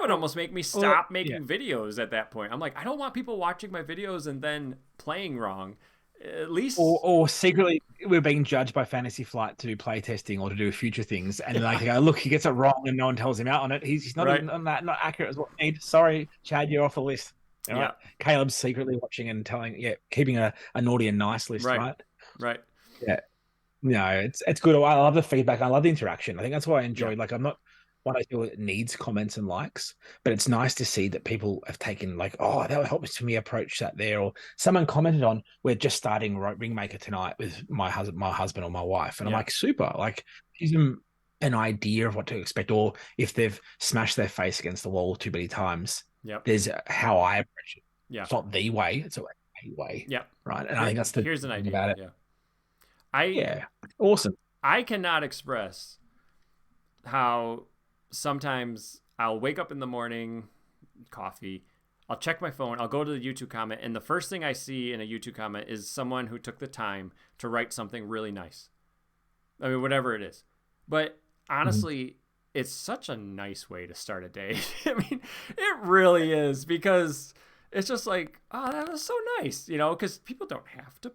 would almost make me stop Yeah. making videos at that point. I'm like, I don't want people watching my videos and then playing wrong. At least, Or secretly we're being judged by Fantasy Flight to do play testing or to do future things, and like yeah, they go, look, he gets it wrong, and no one tells him out on it. He's not right, on that, not accurate as what we need. Sorry, Chad, you're off the list. All right, yeah, Caleb's secretly watching and telling, yeah, keeping a naughty and nice list, right, right? right, Yeah, no, it's good. I love the feedback. I love the interaction. I think that's why I yeah, enjoyed. Like, I'm not one of those people that needs comments and likes, but it's nice to see that people have taken, like, oh, that would help me approach that there. Or someone commented on, we're just starting Ringmaker tonight with my husband or my wife, and I'm yeah, like, super. Like, gives them an idea of what to expect, or if they've smashed their face against the wall too many times, yep, there's how I approach it. yeah, It's not the way; it's a way, yep. right? And I think that's the Here's an thing idea. about it. Yeah, I Yeah, awesome. I cannot express how sometimes I'll wake up in the morning, coffee, I'll check my phone, I'll go to the YouTube comment, and the first thing I see in a YouTube comment is someone who took the time to write something really nice. I mean, whatever it is. But Mhm. honestly, it's such a nice way to start a day. I mean, it really is, because it's just like, oh, that was so nice, because people don't have to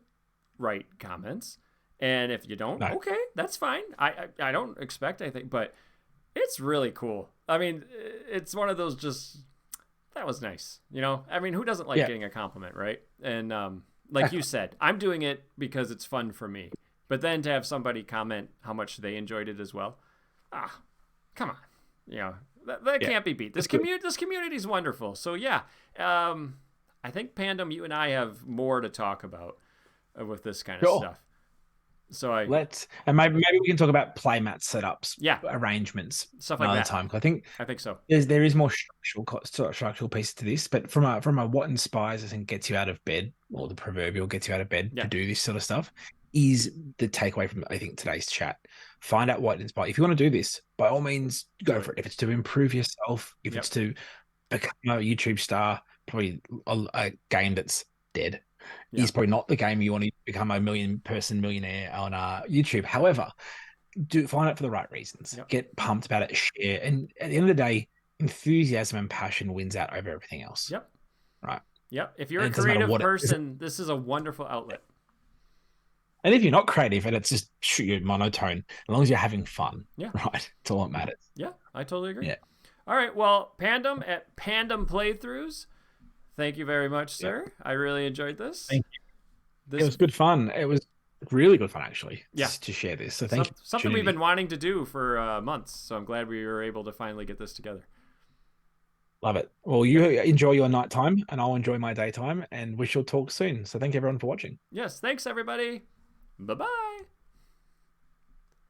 write comments. And if you don't, No. okay, that's fine. I don't expect anything, but it's really cool. I mean, it's one of those just, that was nice. I mean, who doesn't like Yeah. getting a compliment, right? And like you said, I'm doing it because it's fun for me. But then to have somebody comment how much they enjoyed it as well, come on, that Yeah. can't be beat. That's good. This community is wonderful. So yeah, I think Pandom, you and I have more to talk about with this kind of Sure. stuff. So I And maybe we can talk about playmat setups, yeah, arrangements stuff like another that. time. 'Cause I think I think so. there is more structural pieces to this, but from a what inspires us and gets you out of bed, or the proverbial gets you out of bed to Yeah, do this sort of stuff, is the takeaway from, I think, today's chat. Find out what inspires. If you want to do this, by all means, do go it. for it. If it's to improve yourself, if Yep. it's to become a YouTube star, probably a game that's dead Yeah. is probably not the game you want to become a million-person millionaire on YouTube. However, do find it for the right reasons. Yep. Get pumped about it, share, and at the end of the day, enthusiasm and passion wins out over everything else. Yep. Right? Yep. If you're And a it doesn't matter creative what it is. person, this is a wonderful outlet. And if you're not creative and it's just shoot, you're monotone, as long as you're having fun, Yeah. right? It's all that matters. Yeah. I totally agree. Yeah. All right. Well, Pandom at Pandom Playthroughs. Thank you very much, Yeah. sir. I really enjoyed this. Thank you. It was good fun. It was really good fun, actually, Yeah. to share this. So thank you for the Something we've been opportunity. wanting to do for months. So I'm glad we were able to finally get this together. Love it. Well, Yep. you enjoy your nighttime, and I'll enjoy my daytime, and we shall talk soon. So thank you everyone for watching. Yes. Thanks, everybody. Bye bye.